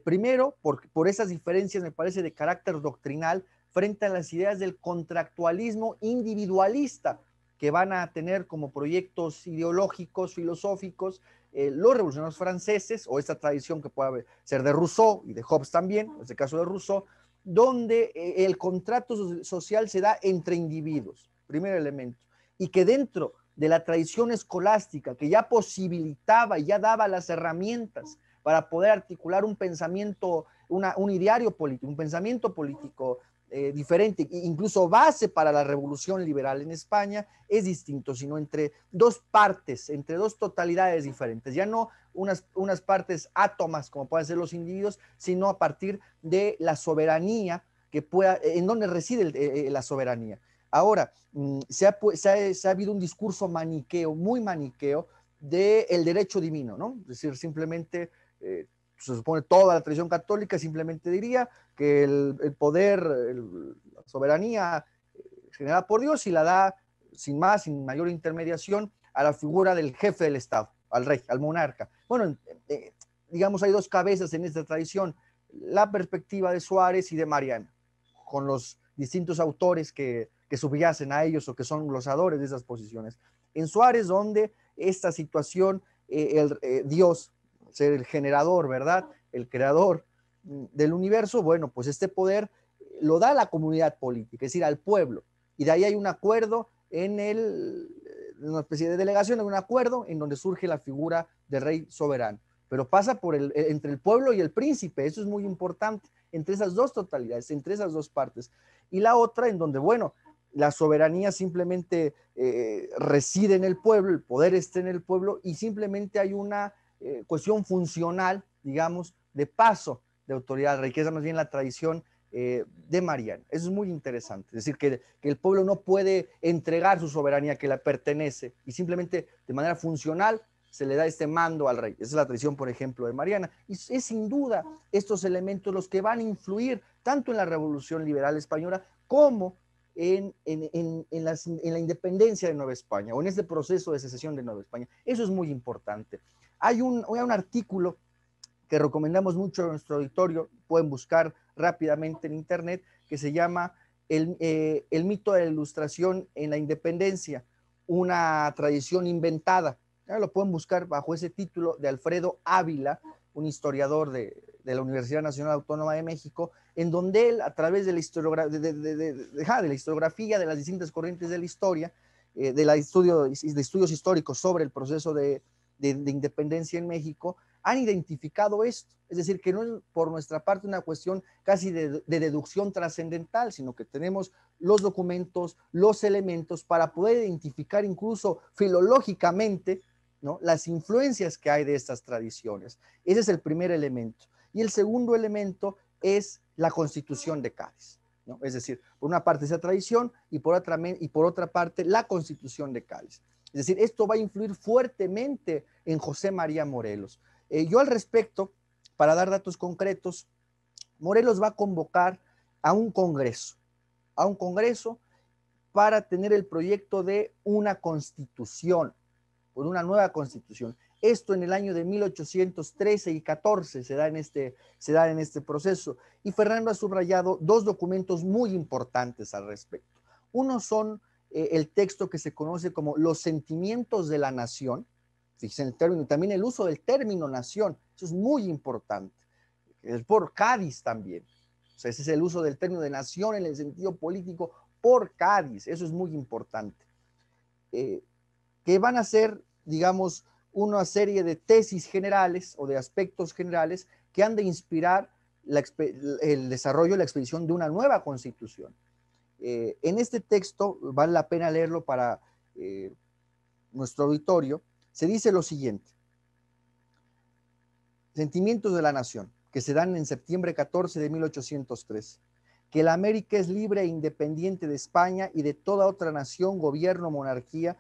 [SPEAKER 1] Primero, por esas diferencias, me parece, de carácter doctrinal frente a las ideas del contractualismo individualista que van a tener como proyectos ideológicos, filosóficos, los revolucionarios franceses, o esta tradición que puede ser de Rousseau y de Hobbes también, en este caso de Rousseau, donde el contrato social se da entre individuos, primer elemento, y que dentro de la tradición escolástica que ya posibilitaba y ya daba las herramientas para poder articular un pensamiento, un ideario político, un pensamiento político diferente, incluso base para la revolución liberal en España, es distinto, sino entre dos partes, entre dos totalidades diferentes, ya no unas partes átomas como pueden ser los individuos, sino a partir de la soberanía en donde reside la soberanía. Ahora, se ha habido un discurso maniqueo, muy maniqueo, del derecho divino, ¿no? Es decir, simplemente se supone toda la tradición católica simplemente diría que el poder, la soberanía generada por Dios y la da sin más, sin mayor intermediación a la figura del jefe del Estado, al rey, al monarca. Bueno, digamos, hay dos cabezas en esta tradición, la perspectiva de Suárez y de Mariana, con los distintos autores que subyacen a ellos o que son glosadores de esas posiciones. En Suárez, donde esta situación, Dios, ser el generador, ¿verdad? El creador del universo, bueno, pues este poder lo da a la comunidad política, es decir, al pueblo. Y de ahí hay un acuerdo una especie de delegación, un acuerdo en donde surge la figura del rey soberano. Pero pasa entre el pueblo y el príncipe, eso es muy importante, entre esas dos totalidades, entre esas dos partes. Y la otra en donde, bueno, la soberanía simplemente reside en el pueblo, el poder está en el pueblo y simplemente hay una cuestión funcional, digamos, de paso de autoridad, riqueza más bien la tradición de Mariana. Eso es muy interesante, es decir, que el pueblo no puede entregar su soberanía que le pertenece y simplemente de manera funcional se le da este mando al rey. Esa es la tradición, por ejemplo, de Mariana. Y es sin duda estos elementos los que van a influir tanto en la Revolución Liberal Española como en la independencia de Nueva España o en este proceso de secesión de Nueva España. Eso es muy importante. Hay un artículo que recomendamos mucho a nuestro auditorio, pueden buscar rápidamente en internet, que se llama el mito de la ilustración en la independencia, una tradición inventada. Ya lo pueden buscar bajo ese título de Alfredo Ávila, un historiador de la Universidad Nacional Autónoma de México, en donde él, a través de la historiografía de las distintas corrientes de la historia, de estudios históricos sobre el proceso de independencia en México, han identificado esto. Es decir, que no es por nuestra parte una cuestión casi de deducción trascendental, sino que tenemos los documentos, los elementos para poder identificar incluso filológicamente, ¿no?, las influencias que hay de estas tradiciones. Ese es el primer elemento. Y el segundo elemento es la Constitución de Cádiz, ¿no? Es decir, por una parte esa tradición y por otra parte la Constitución de Cádiz. Es decir, esto va a influir fuertemente en José María Morelos. Yo al respecto, para dar datos concretos, Morelos va a convocar a un congreso para tener el proyecto de una constitución, por una nueva constitución. Esto en el año de 1813 y 14 se da en este proceso. Y Fernando ha subrayado dos documentos muy importantes al respecto. Uno son el texto que se conoce como Los Sentimientos de la Nación. Fíjense el término, también el uso del término nación, eso es muy importante. Es por Cádiz también. O sea, ese es el uso del término de nación en el sentido político por Cádiz, eso es muy importante. Que van a ser, digamos, una serie de tesis generales o de aspectos generales que han de inspirar el desarrollo y la expedición de una nueva constitución. En este texto, vale la pena leerlo para nuestro auditorio, se dice lo siguiente: Sentimientos de la Nación, que se dan en septiembre 14 de 1803. Que la América es libre e independiente de España y de toda otra nación, gobierno, monarquía,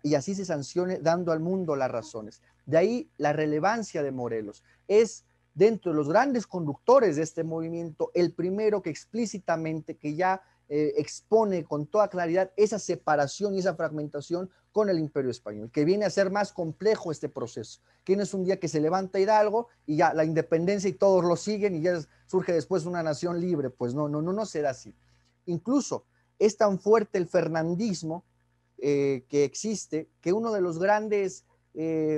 [SPEAKER 1] y así se sancione dando al mundo las razones. De ahí la relevancia de Morelos. Es dentro de los grandes conductores de este movimiento el primero que explícitamente, que ya expone con toda claridad esa separación y esa fragmentación con el Imperio Español, que viene a ser más complejo este proceso, que no es un día que se levanta Hidalgo y ya la independencia y todos lo siguen y ya surge después una nación libre. Pues no será así. Incluso es tan fuerte el fernandismo que existe, que uno de los grandes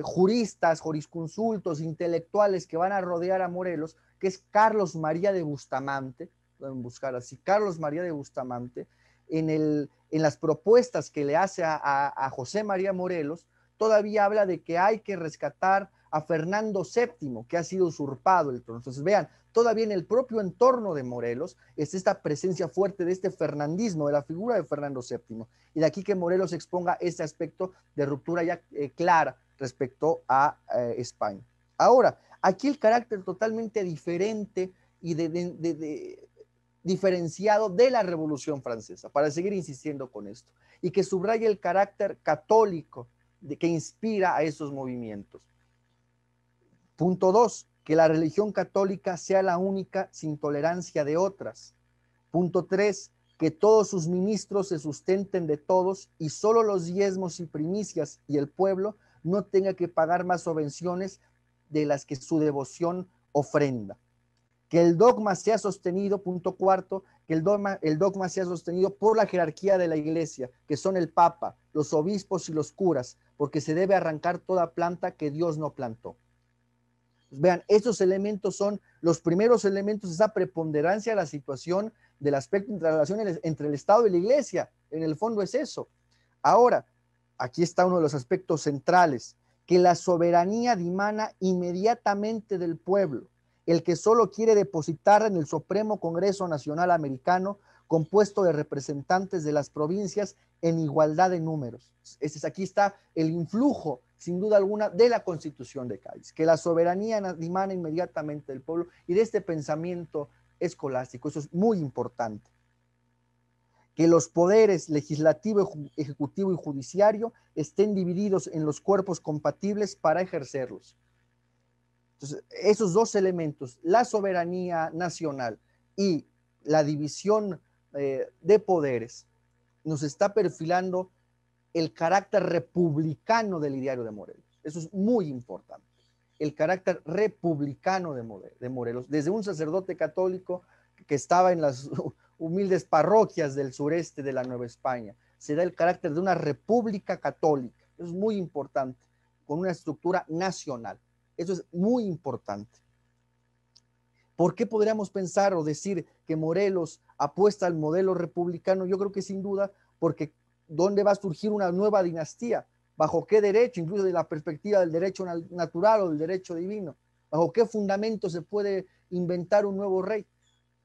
[SPEAKER 1] juristas, jurisconsultos, intelectuales que van a rodear a Morelos, que es Carlos María de Bustamante, pueden buscar así, Carlos María de Bustamante, en las propuestas que le hace a José María Morelos, todavía habla de que hay que rescatar a Fernando VII, que ha sido usurpado el trono. Entonces vean, todavía en el propio entorno de Morelos es esta presencia fuerte de este fernandismo, de la figura de Fernando VII, y de aquí que Morelos exponga este aspecto de ruptura ya clara respecto a España. Ahora, aquí el carácter totalmente diferente y diferenciado de la Revolución Francesa, para seguir insistiendo con esto, y que subraya el carácter católico que inspira a esos movimientos. Punto 2, que la religión católica sea la única sin tolerancia de otras. Punto 3, que todos sus ministros se sustenten de todos y solo los diezmos y primicias y el pueblo no tenga que pagar más subvenciones de las que su devoción ofrenda. Que el dogma sea sostenido, punto 4, que el dogma sea sostenido por la jerarquía de la iglesia, que son el papa, los obispos y los curas, porque se debe arrancar toda planta que Dios no plantó. Vean, estos elementos son los primeros elementos de esa preponderancia de la situación del aspecto de relaciones entre el Estado y la Iglesia. En el fondo es eso. Ahora, aquí está uno de los aspectos centrales, que la soberanía dimana inmediatamente del pueblo, el que solo quiere depositar en el Supremo Congreso Nacional Americano, compuesto de representantes de las provincias en igualdad de números. Aquí está el influjo, sin duda alguna, de la Constitución de Cádiz, que la soberanía dimana inmediatamente del pueblo y de este pensamiento escolástico. Eso es muy importante. Que los poderes legislativo, ejecutivo y judiciario estén divididos en los cuerpos compatibles para ejercerlos. Entonces, esos dos elementos, la soberanía nacional y la división de poderes, nos está perfilando el carácter republicano del ideario de Morelos. Eso es muy importante. El carácter republicano de Morelos, desde un sacerdote católico que estaba en las humildes parroquias del sureste de la Nueva España, se da el carácter de una república católica. Eso es muy importante, con una estructura nacional. Eso es muy importante. ¿Por qué podríamos pensar o decir que Morelos apuesta al modelo republicano? Yo creo que sin duda porque ¿dónde va a surgir una nueva dinastía? ¿Bajo qué derecho? Incluso de la perspectiva del derecho natural o del derecho divino. ¿Bajo qué fundamento se puede inventar un nuevo rey?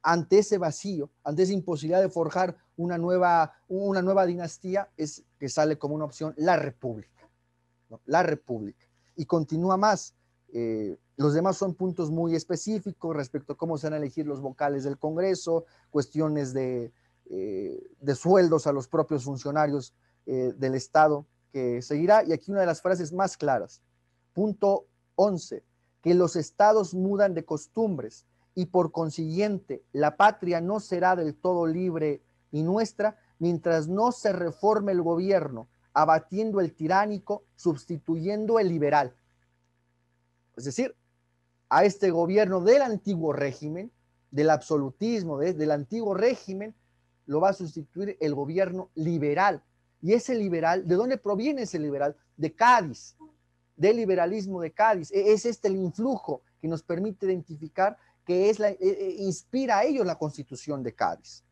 [SPEAKER 1] Ante ese vacío, ante esa imposibilidad de forjar una nueva dinastía, es que sale como una opción la república, ¿no? La república. Y continúa más. Los demás son puntos muy específicos respecto a cómo se van a elegir los vocales del Congreso, cuestiones de sueldos a los propios funcionarios del Estado que seguirá. Y aquí una de las frases más claras. Punto 11. Que los estados mudan de costumbres y por consiguiente la patria no será del todo libre y nuestra mientras no se reforme el gobierno, abatiendo el tiránico, sustituyendo el liberal. Es decir, a este gobierno del antiguo régimen, del absolutismo, del antiguo régimen, lo va a sustituir el gobierno liberal. Y ese liberal, ¿de dónde proviene ese liberal? De Cádiz, del liberalismo de Cádiz. Es este el influjo que nos permite identificar que es inspira a ellos la Constitución de Cádiz.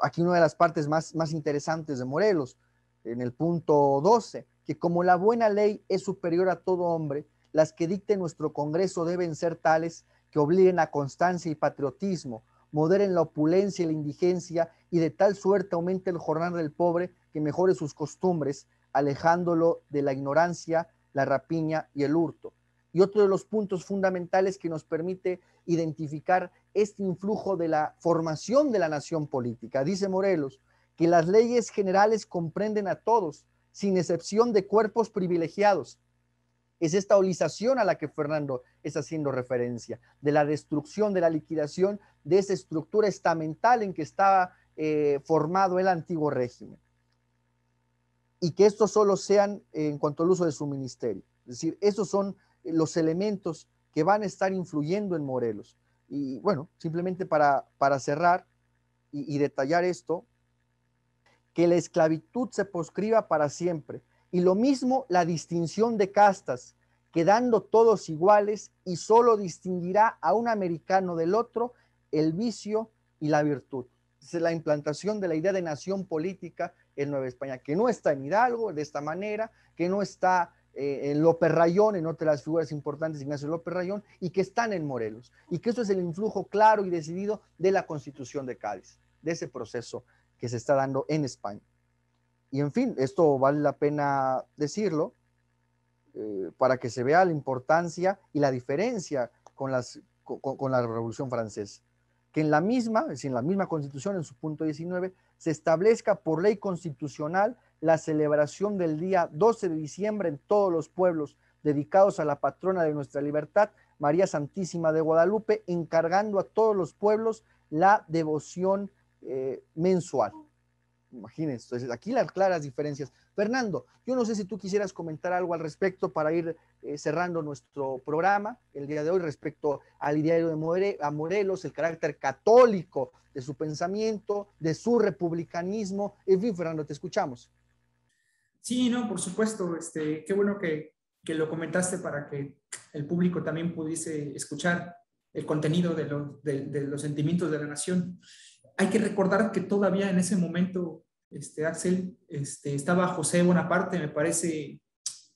[SPEAKER 1] Aquí una de las partes más interesantes de Morelos, en el punto 12, que como la buena ley es superior a todo hombre, las que dicte nuestro Congreso deben ser tales que obliguen a constancia y patriotismo, moderen la opulencia y la indigencia y de tal suerte aumente el jornal del pobre que mejore sus costumbres, alejándolo de la ignorancia, la rapiña y el hurto. Y otro de los puntos fundamentales que nos permite identificar este influjo de la formación de la nación política. Dice Morelos que las leyes generales comprenden a todos, sin excepción de cuerpos privilegiados. Es esta holización a la que Fernando está haciendo referencia, de la destrucción, de la liquidación de esa estructura estamental en que estaba formado el antiguo régimen. Y que estos solo sean en cuanto al uso de su ministerio. Es decir, esos son los elementos que van a estar influyendo en Morelos. Y bueno, simplemente para cerrar y detallar esto, que la esclavitud se proscriba para siempre. Y lo mismo la distinción de castas, quedando todos iguales y solo distinguirá a un americano del otro el vicio y la virtud. Es la implantación de la idea de nación política en Nueva España, que no está en Hidalgo de esta manera, que no está en López Rayón, en otra de las figuras importantes, Ignacio López Rayón, y que están en Morelos. Y que eso es el influjo claro y decidido de la Constitución de Cádiz, de ese proceso que se está dando en España. Y en fin, esto vale la pena decirlo para que se vea la importancia y la diferencia con la Revolución Francesa. Que en la misma, es decir, en la misma Constitución, en su punto 19, se establezca por ley constitucional la celebración del día 12 de diciembre en todos los pueblos dedicados a la patrona de nuestra libertad, María Santísima de Guadalupe, encargando a todos los pueblos la devoción mensual. Imagínense, entonces aquí las claras diferencias. Fernando, yo no sé si tú quisieras comentar algo al respecto para ir cerrando nuestro programa el día de hoy respecto al ideario de Morelos, el carácter católico de su pensamiento, de su republicanismo. En fin, Fernando, te escuchamos.
[SPEAKER 2] Sí, no, por supuesto. Qué bueno que lo comentaste para que el público también pudiese escuchar el contenido de los sentimientos de la nación. Hay que recordar que todavía en ese momento, Axel, estaba José Bonaparte, me parece,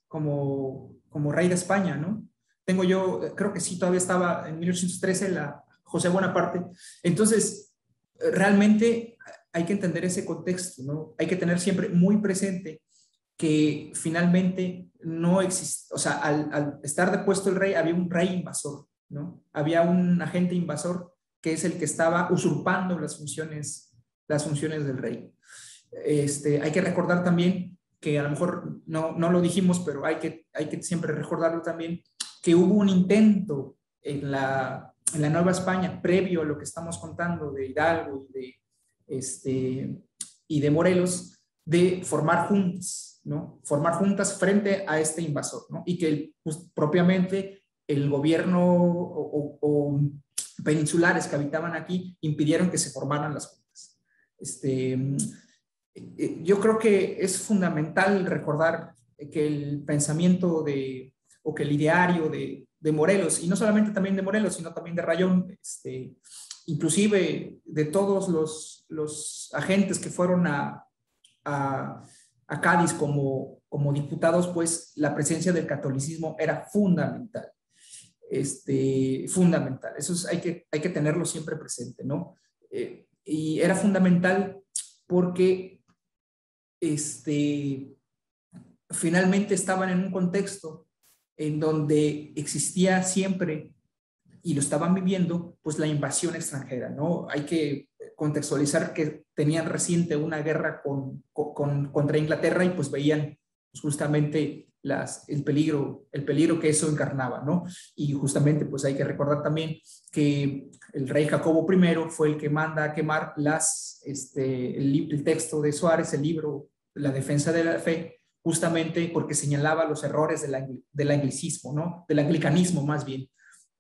[SPEAKER 2] como rey de España, ¿no? Creo que sí, todavía estaba en 1813 José Bonaparte. Entonces, realmente hay que entender ese contexto, ¿no? Hay que tener siempre muy presente que finalmente no existe, o sea, al estar depuesto el rey, había un rey invasor, ¿no? Había un agente invasor que es el que estaba usurpando las funciones del rey. Hay que recordar también que a lo mejor no lo dijimos, pero hay que siempre recordarlo también, que hubo un intento en la Nueva España, previo a lo que estamos contando de Hidalgo y de Morelos, de formar juntas, ¿no? Formar juntas frente a este invasor, ¿no? Y que pues, propiamente el gobierno o peninsulares que habitaban aquí impidieron que se formaran las juntas. Yo creo que es fundamental recordar que el pensamiento o que el ideario de Morelos, y no solamente también de Morelos, sino también de Rayón, inclusive de todos los agentes que fueron a Cádiz como diputados, pues la presencia del catolicismo era fundamental. Fundamental. Eso hay que tenerlo siempre presente, ¿no? Y era fundamental porque finalmente estaban en un contexto en donde existía siempre, y lo estaban viviendo, pues la invasión extranjera, ¿no? Hay que contextualizar que tenían reciente una guerra contra Inglaterra y pues veían pues, justamente el peligro que eso encarnaba, ¿no? Y justamente pues hay que recordar también que el rey Jacobo I fue el que manda a quemar el texto de Suárez, el libro La defensa de la fe, justamente porque señalaba los errores del anglicismo, ¿no? Del anglicanismo más bien,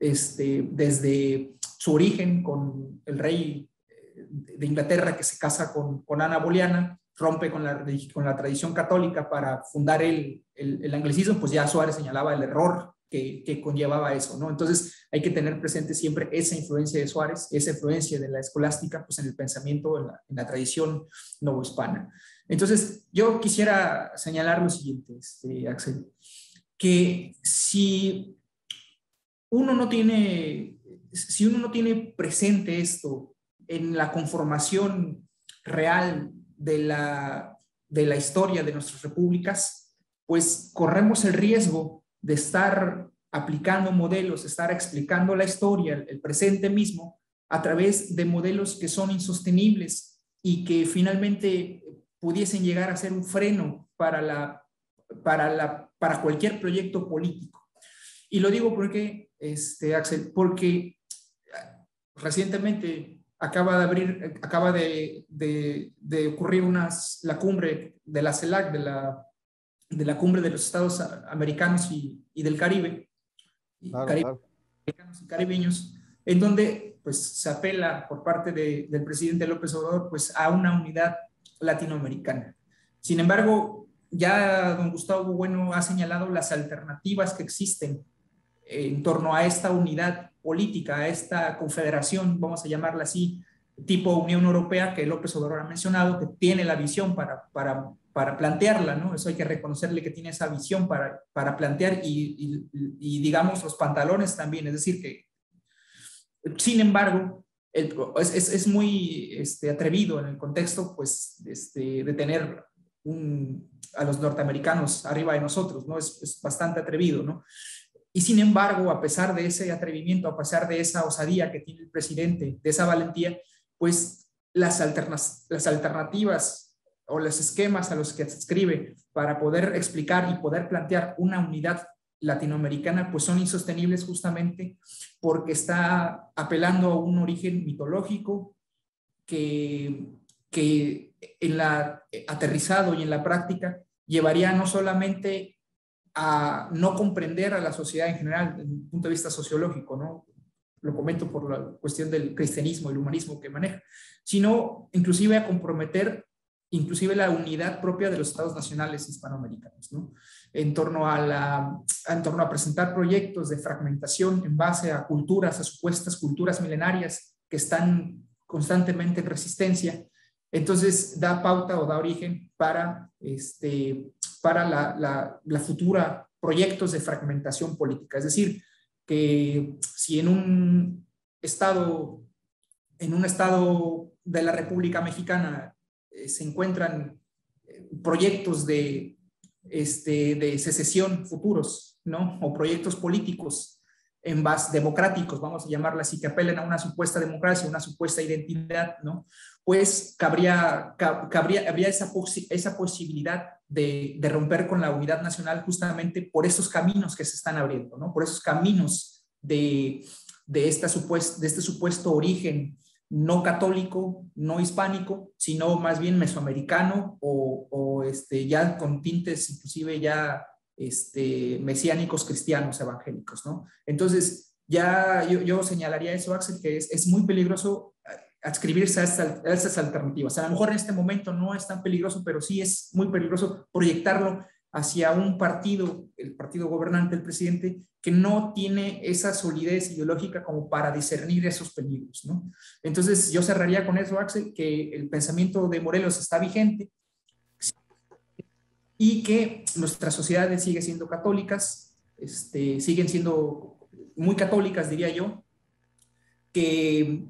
[SPEAKER 2] desde su origen con el rey de Inglaterra que se casa con Ana Boleyana, rompe con la tradición católica para fundar el anglicismo, pues ya Suárez señalaba el error que conllevaba eso, ¿no? Entonces hay que tener presente siempre esa influencia de Suárez, esa influencia de la escolástica, pues en el pensamiento, en la tradición novohispana. Entonces yo quisiera señalar lo siguiente, Axel, que si uno no tiene presente esto en la conformación real de la historia de nuestras repúblicas, pues corremos el riesgo de estar aplicando modelos, estar explicando la historia, el presente mismo, a través de modelos que son insostenibles y que finalmente pudiesen llegar a ser un freno para cualquier proyecto político. Y lo digo porque, Axel, porque recientemente acaba de ocurrir la cumbre de la CELAC, de la cumbre de los Estados americanos y del Caribe,
[SPEAKER 1] claro.
[SPEAKER 2] Americanos y caribeños, en donde pues se apela por parte del presidente López Obrador pues a una unidad latinoamericana. Sin embargo, ya don Gustavo Bueno ha señalado las alternativas que existen en torno a esta unidad política, a esta confederación, vamos a llamarla así, tipo Unión Europea, que López Obrador ha mencionado, que tiene la visión para plantearla, ¿no? Eso hay que reconocerle que tiene esa visión para plantear y digamos los pantalones también, es decir, que sin embargo, es muy atrevido en el contexto pues, de tener a los norteamericanos arriba de nosotros, ¿no? Es bastante atrevido, ¿no? Y sin embargo, a pesar de ese atrevimiento, a pesar de esa osadía que tiene el presidente, de esa valentía, pues las alternativas o los esquemas a los que se escribe para poder explicar y poder plantear una unidad latinoamericana pues son insostenibles justamente porque está apelando a un origen mitológico que aterrizado y en la práctica llevaría no solamente a no comprender a la sociedad en general desde un punto de vista sociológico, ¿no? Lo comento por la cuestión del cristianismo, el humanismo que maneja, sino inclusive a comprometer inclusive la unidad propia de los estados nacionales hispanoamericanos, ¿no? En torno a presentar proyectos de fragmentación en base a culturas, a supuestas culturas milenarias que están constantemente en resistencia. Entonces da pauta o da origen para la futura proyectos de fragmentación política. Es decir, que si en un estado de la República Mexicana se encuentran proyectos de secesión futuros, ¿no? O proyectos políticos en base democráticos, vamos a llamarla así, que apelen a una supuesta democracia, una supuesta identidad, ¿no? Pues habría esa posibilidad de romper con la unidad nacional justamente por esos caminos que se están abriendo, ¿no? Por esos caminos de este supuesto origen no católico, no hispánico, sino más bien mesoamericano o ya con tintes inclusive ya mesiánicos cristianos evangélicos, ¿no? Entonces, ya yo señalaría eso, Axel, que es muy peligroso adscribirse a estas alternativas. A lo mejor en este momento no es tan peligroso, pero sí es muy peligroso proyectarlo hacia un partido, el partido gobernante, el presidente, que no tiene esa solidez ideológica como para discernir esos peligros, ¿no? Entonces, yo cerraría con eso, Axel, que el pensamiento de Morelos está vigente y que nuestras sociedades siguen siendo católicas, siguen siendo muy católicas, diría yo, que,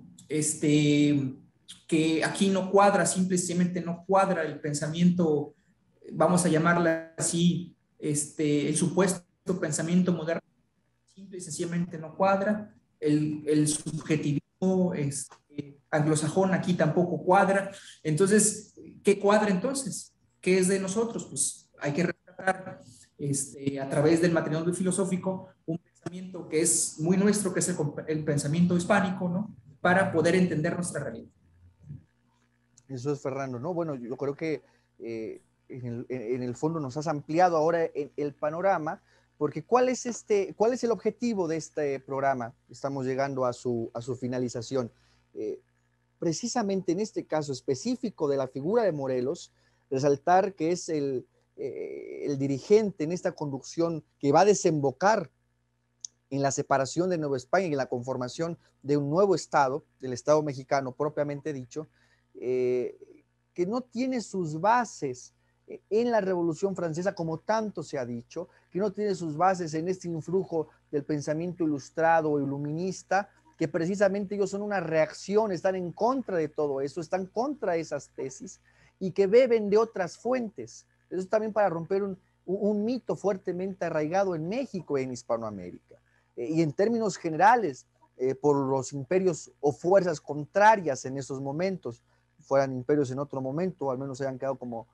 [SPEAKER 2] que aquí no cuadra, simplemente no cuadra el pensamiento, vamos a llamarla así, el supuesto pensamiento moderno, simple y sencillamente no cuadra, el subjetivismo anglosajón aquí tampoco cuadra. Entonces, ¿qué cuadra entonces? ¿Qué es de nosotros? Pues hay que rescatar a través del matrimonio filosófico un pensamiento que es muy nuestro, que es el pensamiento hispánico, ¿no? Para poder entender nuestra realidad.
[SPEAKER 1] Eso es, Fernando, ¿no? Bueno, yo creo que en el fondo nos has ampliado ahora el panorama, porque ¿cuál es el objetivo de este programa? Estamos llegando a su finalización. Precisamente en este caso específico de la figura de Morelos, resaltar que es el dirigente en esta conducción que va a desembocar en la separación de Nueva España y en la conformación de un nuevo Estado, del Estado mexicano propiamente dicho, que no tiene sus bases en la Revolución Francesa, como tanto se ha dicho, que no tiene sus bases en este influjo del pensamiento ilustrado o iluminista, que precisamente ellos son una reacción, están en contra de todo eso, están contra esas tesis y que beben de otras fuentes. Eso también para romper un mito fuertemente arraigado en México y en Hispanoamérica. Y en términos generales, por los imperios o fuerzas contrarias en esos momentos, fueran imperios en otro momento, o al menos hayan quedado como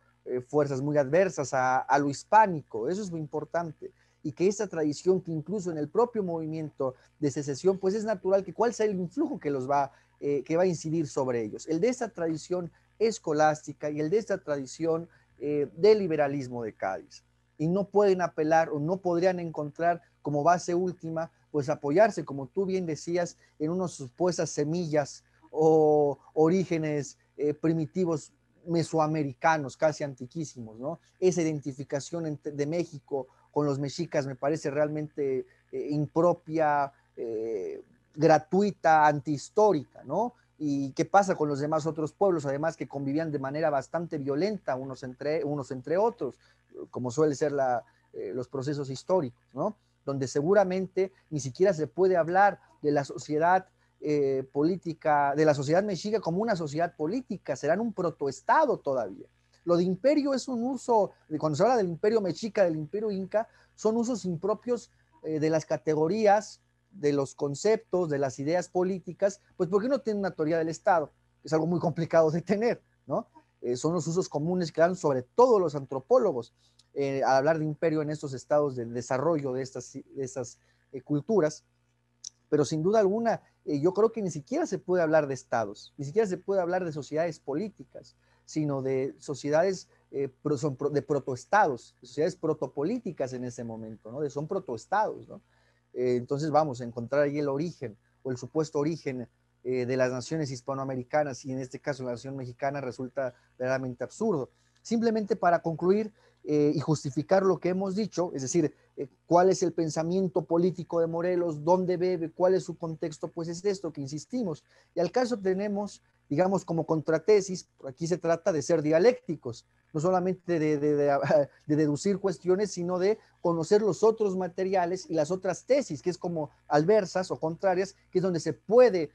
[SPEAKER 1] fuerzas muy adversas a lo hispánico. Eso es muy importante. Y que esa tradición que incluso en el propio movimiento de secesión, pues es natural que cuál sea el influjo que que va a incidir sobre ellos. El de esa tradición escolástica y el de esta tradición del liberalismo de Cádiz. Y no pueden apelar o no podrían encontrar como base última, pues apoyarse, como tú bien decías, en unas supuestas semillas o orígenes primitivos mesoamericanos, casi antiquísimos, ¿no? Esa identificación de México con los mexicas me parece realmente impropia, gratuita, antihistórica, ¿no? ¿Y qué pasa con los demás otros pueblos? Además que convivían de manera bastante violenta unos entre otros, como suele ser los procesos históricos, ¿no? Donde seguramente ni siquiera se puede hablar de la sociedad política, de la sociedad mexica como una sociedad política, serán un protoestado todavía. Lo de imperio es un uso, cuando se habla del imperio mexica, del imperio inca, son usos impropios de las categorías, de los conceptos, de las ideas políticas, pues porque no tienen una teoría del Estado, que es algo muy complicado de tener, ¿no? Son los usos comunes que dan sobre todo los antropólogos. al hablar de imperio en estos estados del desarrollo de estas culturas, pero sin duda alguna yo creo que ni siquiera se puede hablar de estados, ni siquiera se puede hablar de sociedades políticas, sino de sociedades de protoestados, de sociedades protopolíticas en ese momento, ¿no? Son protoestados, ¿no? Entonces vamos a encontrar ahí el origen o el supuesto origen de las naciones hispanoamericanas, y en este caso la nación mexicana, resulta verdaderamente absurdo. Simplemente para concluir y justificar lo que hemos dicho, es decir, cuál es el pensamiento político de Morelos, dónde bebe, cuál es su contexto, pues es esto que insistimos. Y al caso tenemos, digamos, como contratesis, aquí se trata de ser dialécticos, no solamente de deducir cuestiones, sino de conocer los otros materiales y las otras tesis, que es como adversas o contrarias, que es donde se puede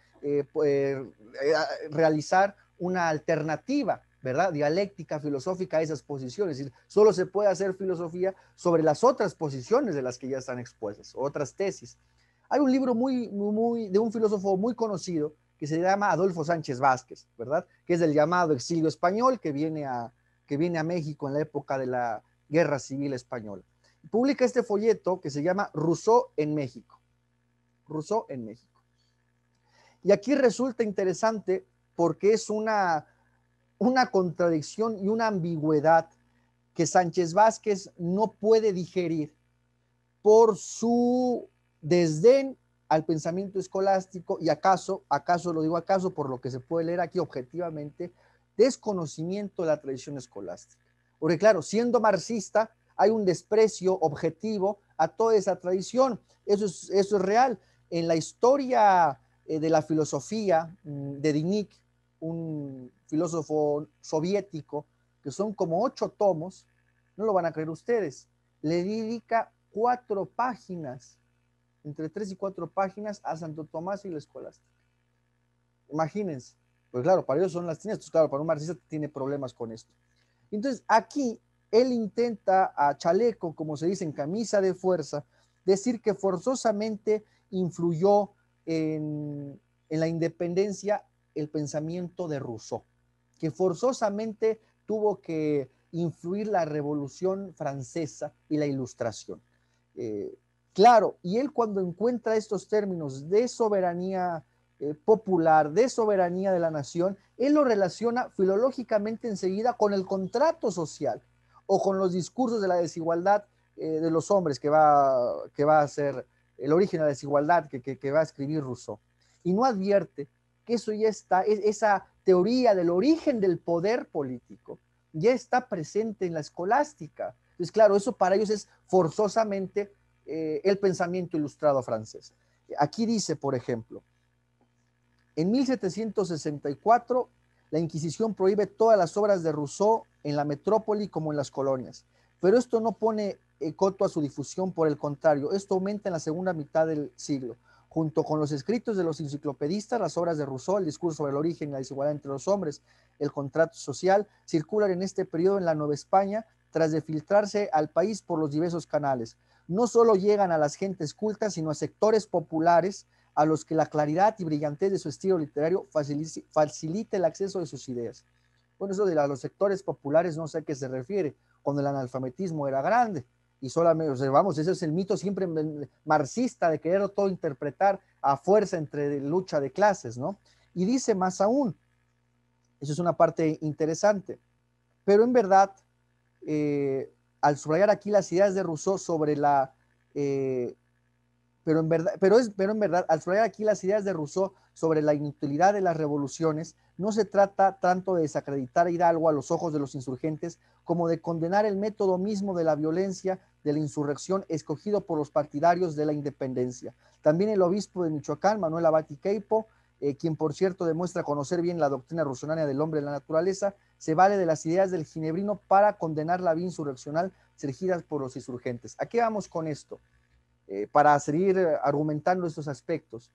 [SPEAKER 1] realizar una alternativa, ¿verdad? Dialéctica, filosófica a esas posiciones. Es decir, solo se puede hacer filosofía sobre las otras posiciones de las que ya están expuestas, otras tesis. Hay un libro de un filósofo muy conocido que se llama Adolfo Sánchez Vázquez, ¿verdad? Que es del llamado exilio español, que viene a México en la época de la Guerra Civil Española. Publica este folleto que se llama Rousseau en México. Rousseau en México. Y aquí resulta interesante porque es una contradicción y una ambigüedad que Sánchez Vázquez no puede digerir por su desdén al pensamiento escolástico y acaso lo digo acaso por lo que se puede leer aquí objetivamente, desconocimiento de la tradición escolástica. Porque claro, siendo marxista hay un desprecio objetivo a toda esa tradición. Eso es real. En la historia de la filosofía de Dinic, un filósofo soviético, que son como 8 tomos, no lo van a creer ustedes, le dedica 4 páginas, entre 3 y 4 páginas, a Santo Tomás y la escolástica. Imagínense, pues claro, para ellos son las tinieblas, claro, para un marxista tiene problemas con esto. Entonces, aquí él intenta a chaleco, como se dice en camisa de fuerza, decir que forzosamente influyó en la independencia el pensamiento de Rousseau, que forzosamente tuvo que influir la Revolución Francesa y la Ilustración. Claro, y él cuando encuentra estos términos de soberanía popular, de soberanía de la nación, él lo relaciona filológicamente enseguida con el contrato social o con los discursos de la desigualdad de los hombres que va a ser el origen de la desigualdad que va a escribir Rousseau. Y no advierte que eso ya está, esa teoría del origen del poder político ya está presente en la escolástica. Entonces, claro, eso para ellos es forzosamente el pensamiento ilustrado francés. Aquí dice, por ejemplo, en 1764, la Inquisición prohíbe todas las obras de Rousseau en la metrópoli como en las colonias, pero esto no pone coto a su difusión, por el contrario, esto aumenta en la segunda mitad del siglo. Junto con los escritos de los enciclopedistas, las obras de Rousseau, el discurso sobre el origen y la desigualdad entre los hombres, el contrato social, circulan en este periodo en la Nueva España, tras de filtrarse al país por los diversos canales. No solo llegan a las gentes cultas, sino a sectores populares a los que la claridad y brillantez de su estilo literario facilita el acceso de sus ideas. Bueno, eso de los sectores populares no sé a qué se refiere, cuando el analfabetismo era grande, y solamente observamos, ese es el mito siempre marxista de querer todo interpretar a fuerza entre lucha de clases, ¿no? Y dice más aún, eso es una parte interesante, pero en verdad, al subrayar aquí las ideas de Rousseau sobre la... pero en verdad, al subrayar aquí las ideas de Rousseau sobre la inutilidad de las revoluciones, no se trata tanto de desacreditar a Hidalgo a los ojos de los insurgentes, como de condenar el método mismo de la violencia de la insurrección escogido por los partidarios de la independencia. También el obispo de Michoacán, Manuel Abati Queipo, quien por cierto demuestra conocer bien la doctrina rousseauana del hombre y la naturaleza, se vale de las ideas del ginebrino para condenar la vía insurreccional surgida por los insurgentes. ¿A qué vamos con esto? Para seguir argumentando estos aspectos.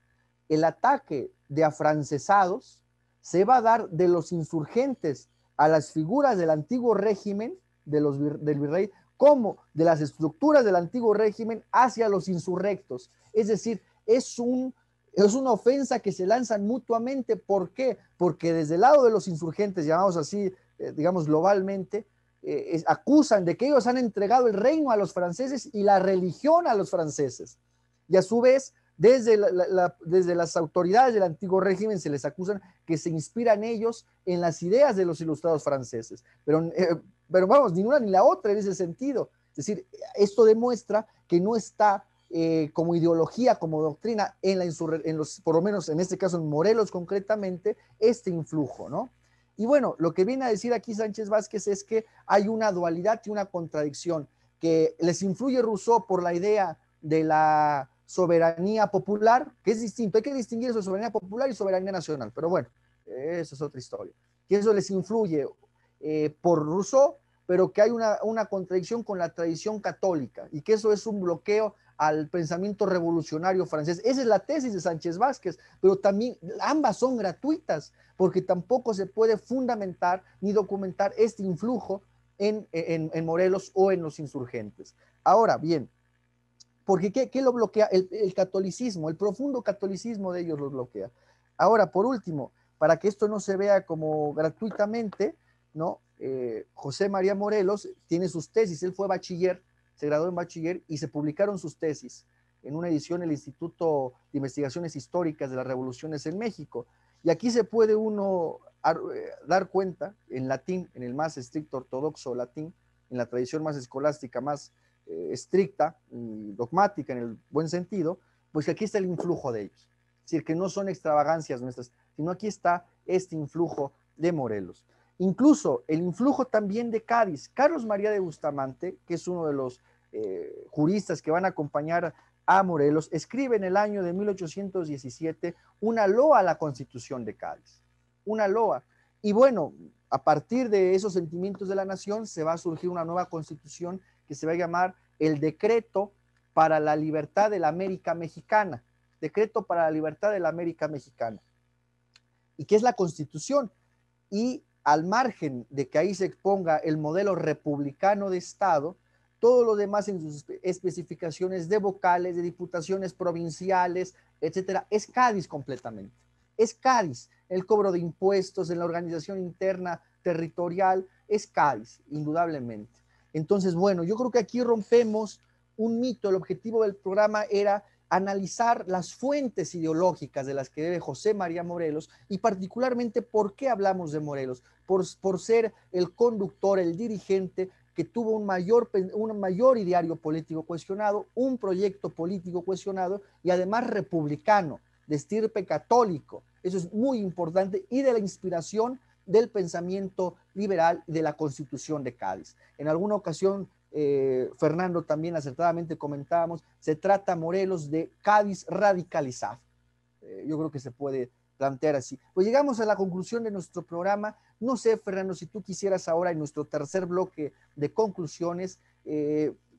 [SPEAKER 1] El ataque de afrancesados se va a dar de los insurgentes a las figuras del antiguo régimen del virrey, como de las estructuras del antiguo régimen hacia los insurrectos. Es decir, es una ofensa que se lanzan mutuamente. ¿Por qué? Porque desde el lado de los insurgentes, llamados así, digamos globalmente, acusan de que ellos han entregado el reino a los franceses y la religión a los franceses. Y a su vez, desde las autoridades del antiguo régimen se les acusan que se inspiran ellos en las ideas de los ilustrados franceses. Pero vamos, ni una ni la otra en ese sentido. Es decir, esto demuestra que no está como ideología, como doctrina, por lo menos en este caso en Morelos concretamente, este influjo, ¿no? Y bueno, lo que viene a decir aquí Sánchez Vázquez es que hay una dualidad y una contradicción, que les influye Rousseau por la idea de la soberanía popular, que es distinto, hay que distinguir eso, soberanía popular y soberanía nacional, pero bueno, eso es otra historia, que eso les influye por Rousseau, pero que hay una contradicción con la tradición católica y que eso es un bloqueo al pensamiento revolucionario francés. Esa es la tesis de Sánchez Vázquez, pero también ambas son gratuitas, porque tampoco se puede fundamentar ni documentar este influjo en Morelos o en los insurgentes. Ahora bien, porque ¿qué lo bloquea? El catolicismo, el profundo catolicismo de ellos los bloquea. Ahora, por último, para que esto no se vea como gratuitamente, ¿no? José María Morelos tiene sus tesis, él fue bachiller, se graduó en bachiller y se publicaron sus tesis en una edición del Instituto de Investigaciones Históricas de las Revoluciones en México. Y aquí se puede uno dar cuenta, en latín, en el más estricto ortodoxo latín, en la tradición más escolástica, más estricta y dogmática en el buen sentido, pues que aquí está el influjo de ellos. Es decir, que no son extravagancias nuestras, sino aquí está este influjo de Morelos. Incluso el influjo también de Cádiz. Carlos María de Bustamante, que es uno de los juristas que van a acompañar a Morelos, escribe en el año de 1817 una loa a la Constitución de Cádiz. Una loa. Y bueno, a partir de esos sentimientos de la nación se va a surgir una nueva constitución que se va a llamar el Decreto para la Libertad de la América Mexicana. Decreto para la Libertad de la América Mexicana. ¿Y qué es la Constitución? Y al margen de que ahí se exponga el modelo republicano de Estado, todo lo demás en sus especificaciones de vocales, de diputaciones provinciales, etcétera, es Cádiz completamente. Es Cádiz. El cobro de impuestos en la organización interna territorial es Cádiz, indudablemente. Entonces, bueno, yo creo que aquí rompemos un mito. El objetivo del programa era analizar las fuentes ideológicas de las que debe José María Morelos y particularmente por qué hablamos de Morelos, por ser el conductor, el dirigente que tuvo un mayor ideario político cuestionado, un proyecto político cuestionado y además republicano, de estirpe católico. Eso es muy importante y de la inspiración del pensamiento liberal y de la Constitución de Cádiz. En alguna ocasión, Fernando también acertadamente comentábamos, se trata Morelos de Cádiz radicalizado. Yo creo que se puede plantear así. Pues llegamos a la conclusión de nuestro programa. No sé, Fernando, si tú quisieras ahora en nuestro tercer bloque de conclusiones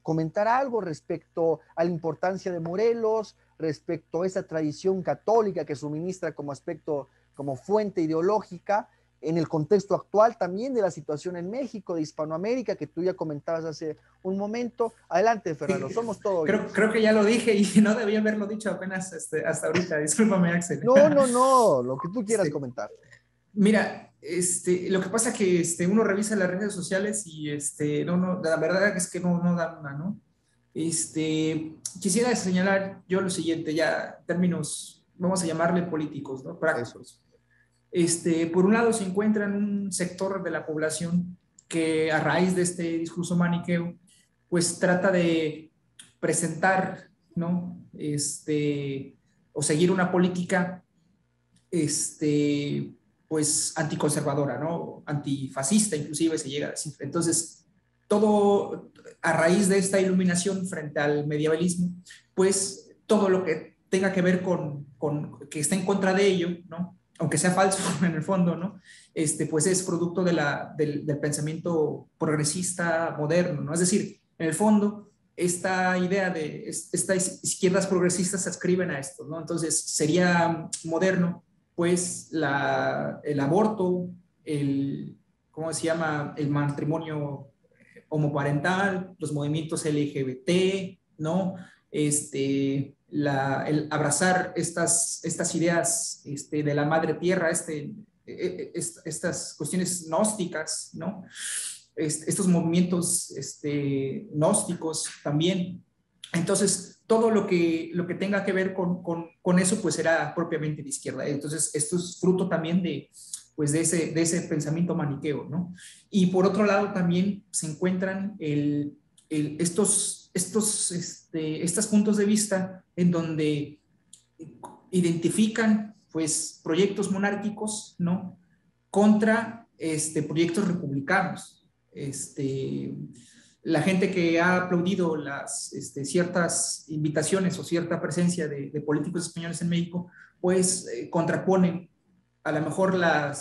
[SPEAKER 1] comentar algo respecto a la importancia de Morelos, respecto a esa tradición católica que suministra como aspecto, como fuente ideológica, en el contexto actual también de la situación en México, de Hispanoamérica, que tú ya comentabas hace un momento. Adelante, Fernando, somos todos.
[SPEAKER 2] Creo que ya lo dije y no debía haberlo dicho apenas hasta ahorita. Discúlpame, Axel.
[SPEAKER 1] No, lo que tú quieras comentar.
[SPEAKER 2] Mira, lo que pasa es que uno revisa las redes sociales y la verdad es que no dan una, ¿no? Quisiera señalar yo lo siguiente, ya términos, vamos a llamarle políticos, ¿no? Prácticos. Por un lado se encuentra en un sector de la población que a raíz de este discurso maniqueo, pues trata de presentar, ¿no? O seguir una política, pues anticonservadora, ¿no? Antifascista inclusive se llega a decir. Entonces, todo a raíz de esta iluminación frente al medievalismo, pues todo lo que tenga que ver con que está en contra de ello, ¿no? Aunque sea falso en el fondo, ¿no? Pues es producto del pensamiento progresista moderno, ¿no? Es decir, en el fondo, esta idea de estas izquierdas progresistas se adscriben a esto, ¿no? Entonces, sería moderno, pues, el aborto, ¿cómo se llama? El matrimonio homoparental, los movimientos LGBT, ¿no? El abrazar estas ideas de la madre tierra, estas cuestiones gnósticas, ¿no? estos movimientos gnósticos también. Entonces, todo lo que tenga que ver con eso, pues será propiamente de izquierda. Entonces, esto es fruto también pues de ese pensamiento maniqueo, ¿no? Y por otro lado, también se encuentran estos puntos de vista en donde identifican, pues, proyectos monárquicos, ¿no? Contra proyectos republicanos. La gente que ha aplaudido las ciertas invitaciones o cierta presencia de políticos españoles en México, pues contraponen a lo mejor la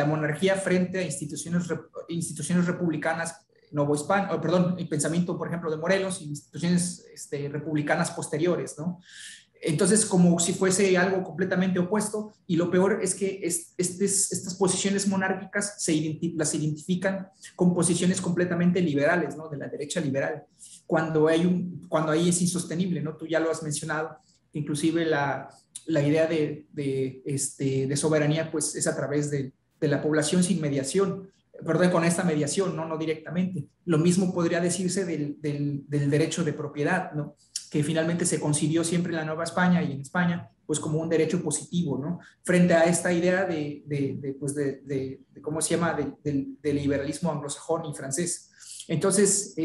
[SPEAKER 2] monarquía frente a instituciones republicanas perdón, el pensamiento, por ejemplo, de Morelos, y instituciones republicanas posteriores, ¿no? Entonces, como si fuese algo completamente opuesto, y lo peor es que estas posiciones monárquicas las identifican con posiciones completamente liberales, ¿no? De la derecha liberal, cuando ahí es insostenible, ¿no? Tú ya lo has mencionado, inclusive la idea de soberanía, pues es a través de la población sin mediación, perdón, con esta mediación, no directamente. Lo mismo podría decirse del derecho de propiedad, ¿no? Que finalmente se concibió siempre en la Nueva España y en España, pues como un derecho positivo, ¿no? Frente a esta idea ¿cómo se llama?, de liberalismo anglosajón y francés. Entonces,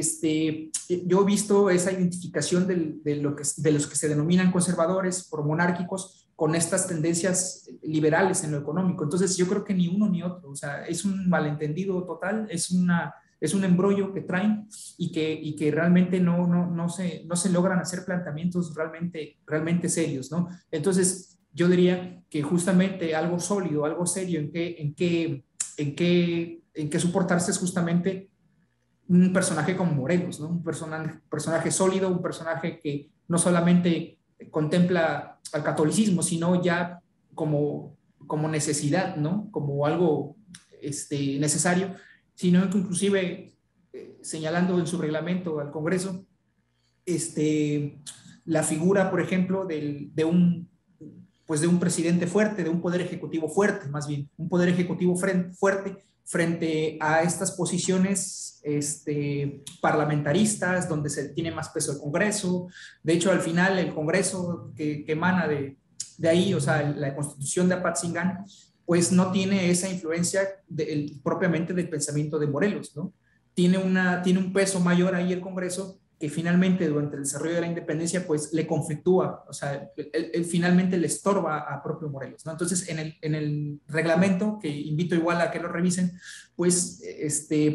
[SPEAKER 2] yo he visto esa identificación de los que se denominan conservadores, promonárquicos, con estas tendencias liberales en lo económico. Entonces, yo creo que ni uno ni otro, o sea, es un malentendido total, es un embrollo que traen y que realmente no se logran hacer planteamientos realmente serios, ¿no? Entonces, yo diría que justamente algo sólido, algo serio en que soportarse es justamente un personaje como Morelos, ¿no? Un personaje sólido, un personaje que no solamente contempla al catolicismo, sino ya como necesidad, ¿no? Como algo necesario, sino que inclusive señalando en su reglamento al Congreso la figura, por ejemplo, pues de un presidente fuerte, de un poder ejecutivo fuerte, más bien, un poder ejecutivo fuerte frente a estas posiciones parlamentaristas, donde se tiene más peso el Congreso. De hecho, al final, el Congreso que emana de ahí, o sea, la Constitución de Apatzingán, pues no tiene esa influencia propiamente del pensamiento de Morelos, ¿no? Tiene un peso mayor ahí el Congreso, que finalmente durante el desarrollo de la independencia pues le conflictúa, o sea, él finalmente le estorba a propio Morelos, ¿no? Entonces en el reglamento, que invito igual a que lo revisen, pues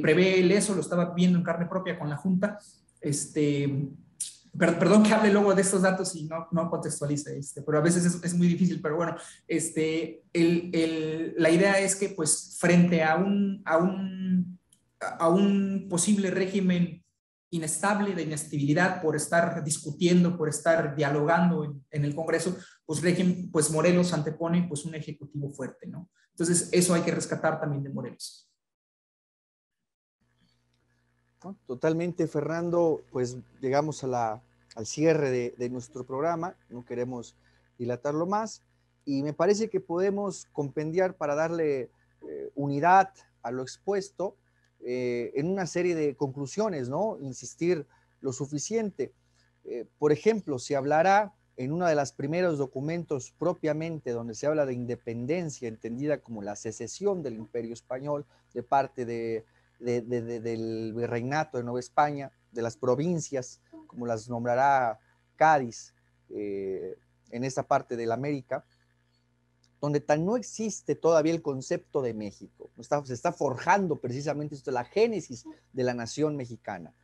[SPEAKER 2] prevé eso, lo estaba viendo en carne propia con la Junta, perdón que hable luego de estos datos y no contextualice, pero a veces es muy difícil, pero bueno, la idea es que pues frente a un posible régimen inestable, de inestabilidad, por estar discutiendo, por estar dialogando en el Congreso, pues Morelos antepone pues un ejecutivo fuerte, ¿no? Entonces eso hay que rescatar también de Morelos.
[SPEAKER 1] ¿No? Totalmente, Fernando, pues llegamos al cierre de nuestro programa, no queremos dilatarlo más, y me parece que podemos compendiar para darle unidad a lo expuesto en una serie de conclusiones, ¿no? Insistir lo suficiente. Por ejemplo, se hablará en uno de los primeros documentos propiamente donde se habla de independencia, entendida como la secesión del Imperio Español de parte del virreinato de Nueva España, de las provincias, como las nombrará Cádiz, en esta parte de la América, donde no existe todavía el concepto de México. Se está forjando precisamente esto, la génesis de la nación mexicana.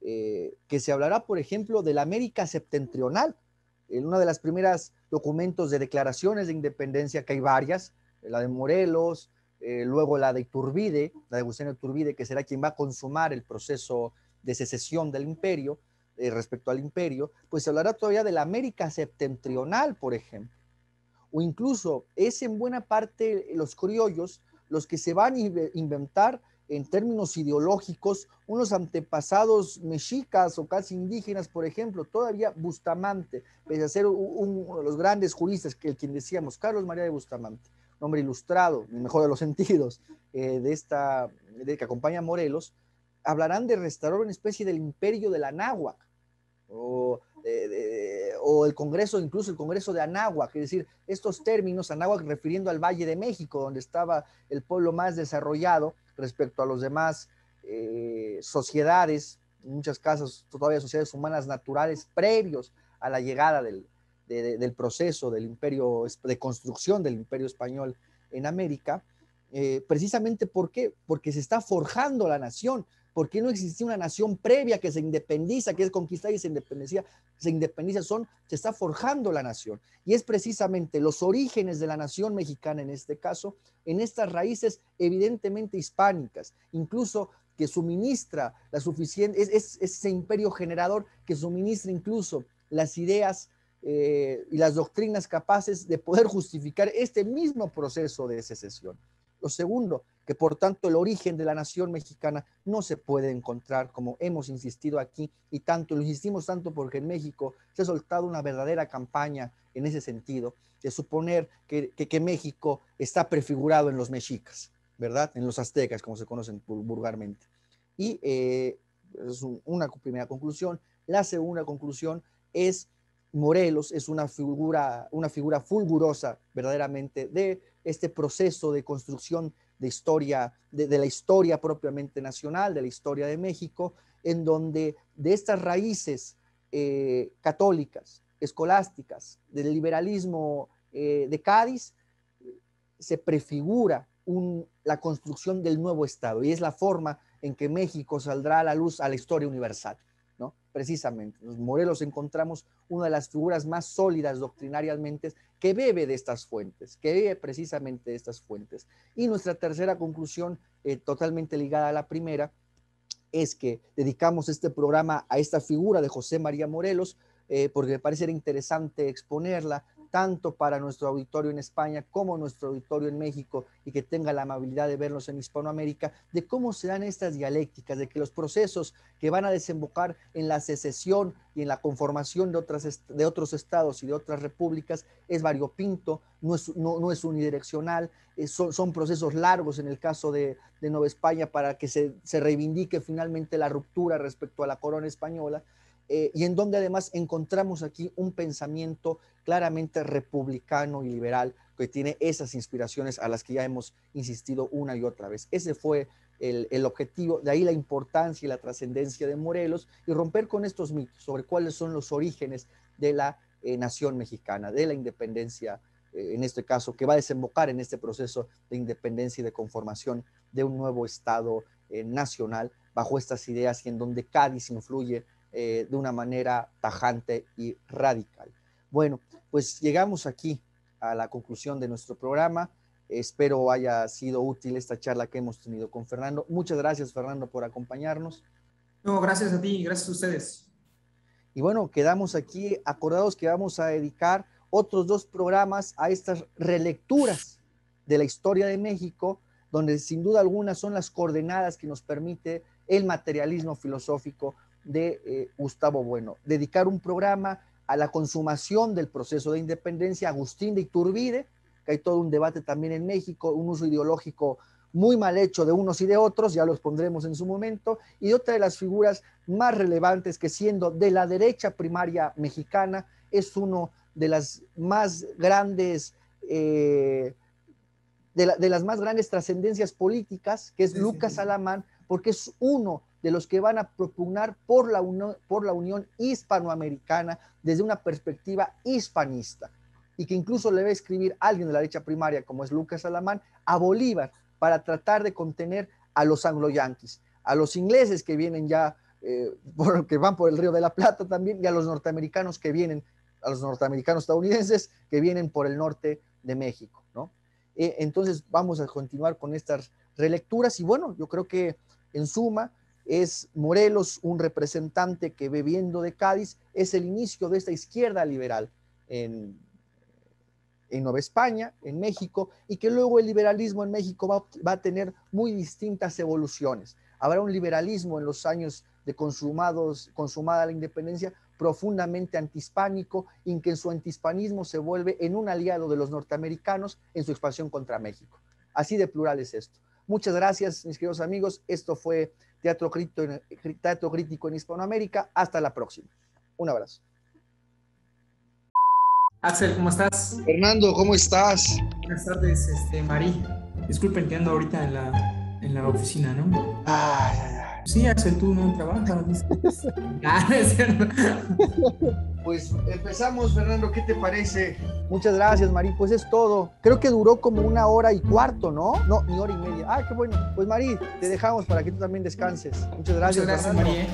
[SPEAKER 1] Que se hablará, por ejemplo, de la América septentrional, en una de las primeras documentos de declaraciones de independencia, que hay varias, la de Morelos, luego la de Iturbide, la de Agustín Iturbide, que será quien va a consumar el proceso de secesión del imperio, respecto al imperio, pues se hablará todavía de la América septentrional, por ejemplo. O incluso es en buena parte los criollos los que se van a inventar en términos ideológicos unos antepasados mexicas o casi indígenas, por ejemplo, todavía Bustamante, pese a ser uno de los grandes juristas, quien decíamos, Carlos María de Bustamante, un hombre ilustrado, en el mejor de los sentidos, que acompaña a Morelos, hablarán de restaurar una especie del imperio de la Anáhuac, o el Congreso, incluso el Congreso de Anáhuac, es decir, estos términos, Anáhuac refiriendo al Valle de México, donde estaba el pueblo más desarrollado respecto a los demás sociedades, en muchos casos todavía sociedades humanas naturales previos a la llegada del proceso del imperio, de construcción del imperio español en América, precisamente ¿por qué? Porque se está forjando la nación. ¿Por qué no existía una nación previa que se independiza, que es conquistada y se independiza? Se está forjando la nación. Y es precisamente los orígenes de la nación mexicana en este caso, en estas raíces evidentemente hispánicas, incluso que suministra la suficiente, es ese imperio generador que suministra incluso las ideas y las doctrinas capaces de poder justificar este mismo proceso de secesión. Lo segundo, que por tanto el origen de la nación mexicana no se puede encontrar, como hemos insistido aquí, y tanto, lo insistimos tanto porque en México se ha soltado una verdadera campaña en ese sentido, de suponer que México está prefigurado en los mexicas, ¿verdad? En los aztecas, como se conocen vulgarmente. Y es una primera conclusión. La segunda conclusión es Morelos es una figura fulgurosa verdaderamente de este proceso de construcción de historia, de la historia propiamente nacional, de la historia de México, en donde de estas raíces católicas, escolásticas, del liberalismo de Cádiz, se prefigura la construcción del nuevo Estado, y es la forma en que México saldrá a la luz a la historia universal, ¿no? Precisamente, en Morelos encontramos una de las figuras más sólidas doctrinariamente que bebe de estas fuentes, que bebe precisamente de estas fuentes. Y nuestra tercera conclusión, totalmente ligada a la primera, es que dedicamos este programa a esta figura de José María Morelos, porque me parece interesante exponerla tanto para nuestro auditorio en España como nuestro auditorio en México, y que tenga la amabilidad de vernos en Hispanoamérica, de cómo se dan estas dialécticas, de que los procesos que van a desembocar en la secesión y en la conformación de otros estados y de otras repúblicas es variopinto, no es unidireccional, son procesos largos en el caso de Nueva España para que se reivindique finalmente la ruptura respecto a la corona española, y en donde además encontramos aquí un pensamiento claramente republicano y liberal que tiene esas inspiraciones a las que ya hemos insistido una y otra vez. Ese fue el objetivo, de ahí la importancia y la trascendencia de Morelos, y romper con estos mitos sobre cuáles son los orígenes de la nación mexicana, de la independencia, en este caso, que va a desembocar en este proceso de independencia y de conformación de un nuevo Estado nacional bajo estas ideas, y en donde Cádiz influye de una manera tajante y radical. Bueno, pues llegamos aquí a la conclusión de nuestro programa. Espero haya sido útil esta charla que hemos tenido con Fernando. Muchas gracias, Fernando, por acompañarnos.
[SPEAKER 2] No, gracias a ti, gracias a ustedes.
[SPEAKER 1] Y bueno, quedamos aquí acordados que vamos a dedicar otros 2 programas a estas relecturas de la historia de México, donde sin duda alguna son las coordenadas que nos permite el materialismo filosófico de Gustavo Bueno. Dedicar un programa a la consumación del proceso de independencia, Agustín de Iturbide, que hay todo un debate también en México, un uso ideológico muy mal hecho de unos y de otros, ya los pondremos en su momento, y otra de las figuras más relevantes, que siendo de la derecha primaria mexicana, es uno de las más grandes de las más grandes trascendencias políticas, que es Lucas Alamán, porque es uno de los que van a propugnar por la unión hispanoamericana desde una perspectiva hispanista, y que incluso le va a escribir a alguien de la derecha primaria, como es Lucas Alamán, a Bolívar, para tratar de contener a los anglo-yanquis, a los ingleses que vienen ya, que van por el Río de la Plata también, y a los norteamericanos que vienen, a los norteamericanos estadounidenses que vienen por el norte de México, ¿no? Entonces vamos a continuar con estas relecturas, y bueno, yo creo que en suma es Morelos un representante que, bebiendo de Cádiz, es el inicio de esta izquierda liberal en Nueva España, en México, y que luego el liberalismo en México va a tener muy distintas evoluciones. Habrá un liberalismo en los años de consumada la independencia profundamente antihispánico, y que en su antihispanismo se vuelve en un aliado de los norteamericanos en su expansión contra México. Así de plural es esto. Muchas gracias, mis queridos amigos. Esto fue Teatro Crítico en Hispanoamérica. Hasta la próxima. Un abrazo.
[SPEAKER 2] Axel, ¿cómo estás?
[SPEAKER 1] Fernando, ¿cómo estás?
[SPEAKER 2] Buenas tardes, Mari. Disculpen que ando ahorita en la oficina, ¿no?
[SPEAKER 1] Ay.
[SPEAKER 2] Sí, Axel, tú no trabajas. Es cierto.
[SPEAKER 1] Pues empezamos, Fernando, ¿qué te parece? Muchas gracias, Mari. Pues es todo. Creo que duró como 1 hora y cuarto, ¿no? No, ni hora y media. Ah, qué bueno. Pues, Mari, te dejamos para que tú también descanses. Muchas gracias,
[SPEAKER 2] Muchas gracias,
[SPEAKER 1] Fernando.
[SPEAKER 2] Mari.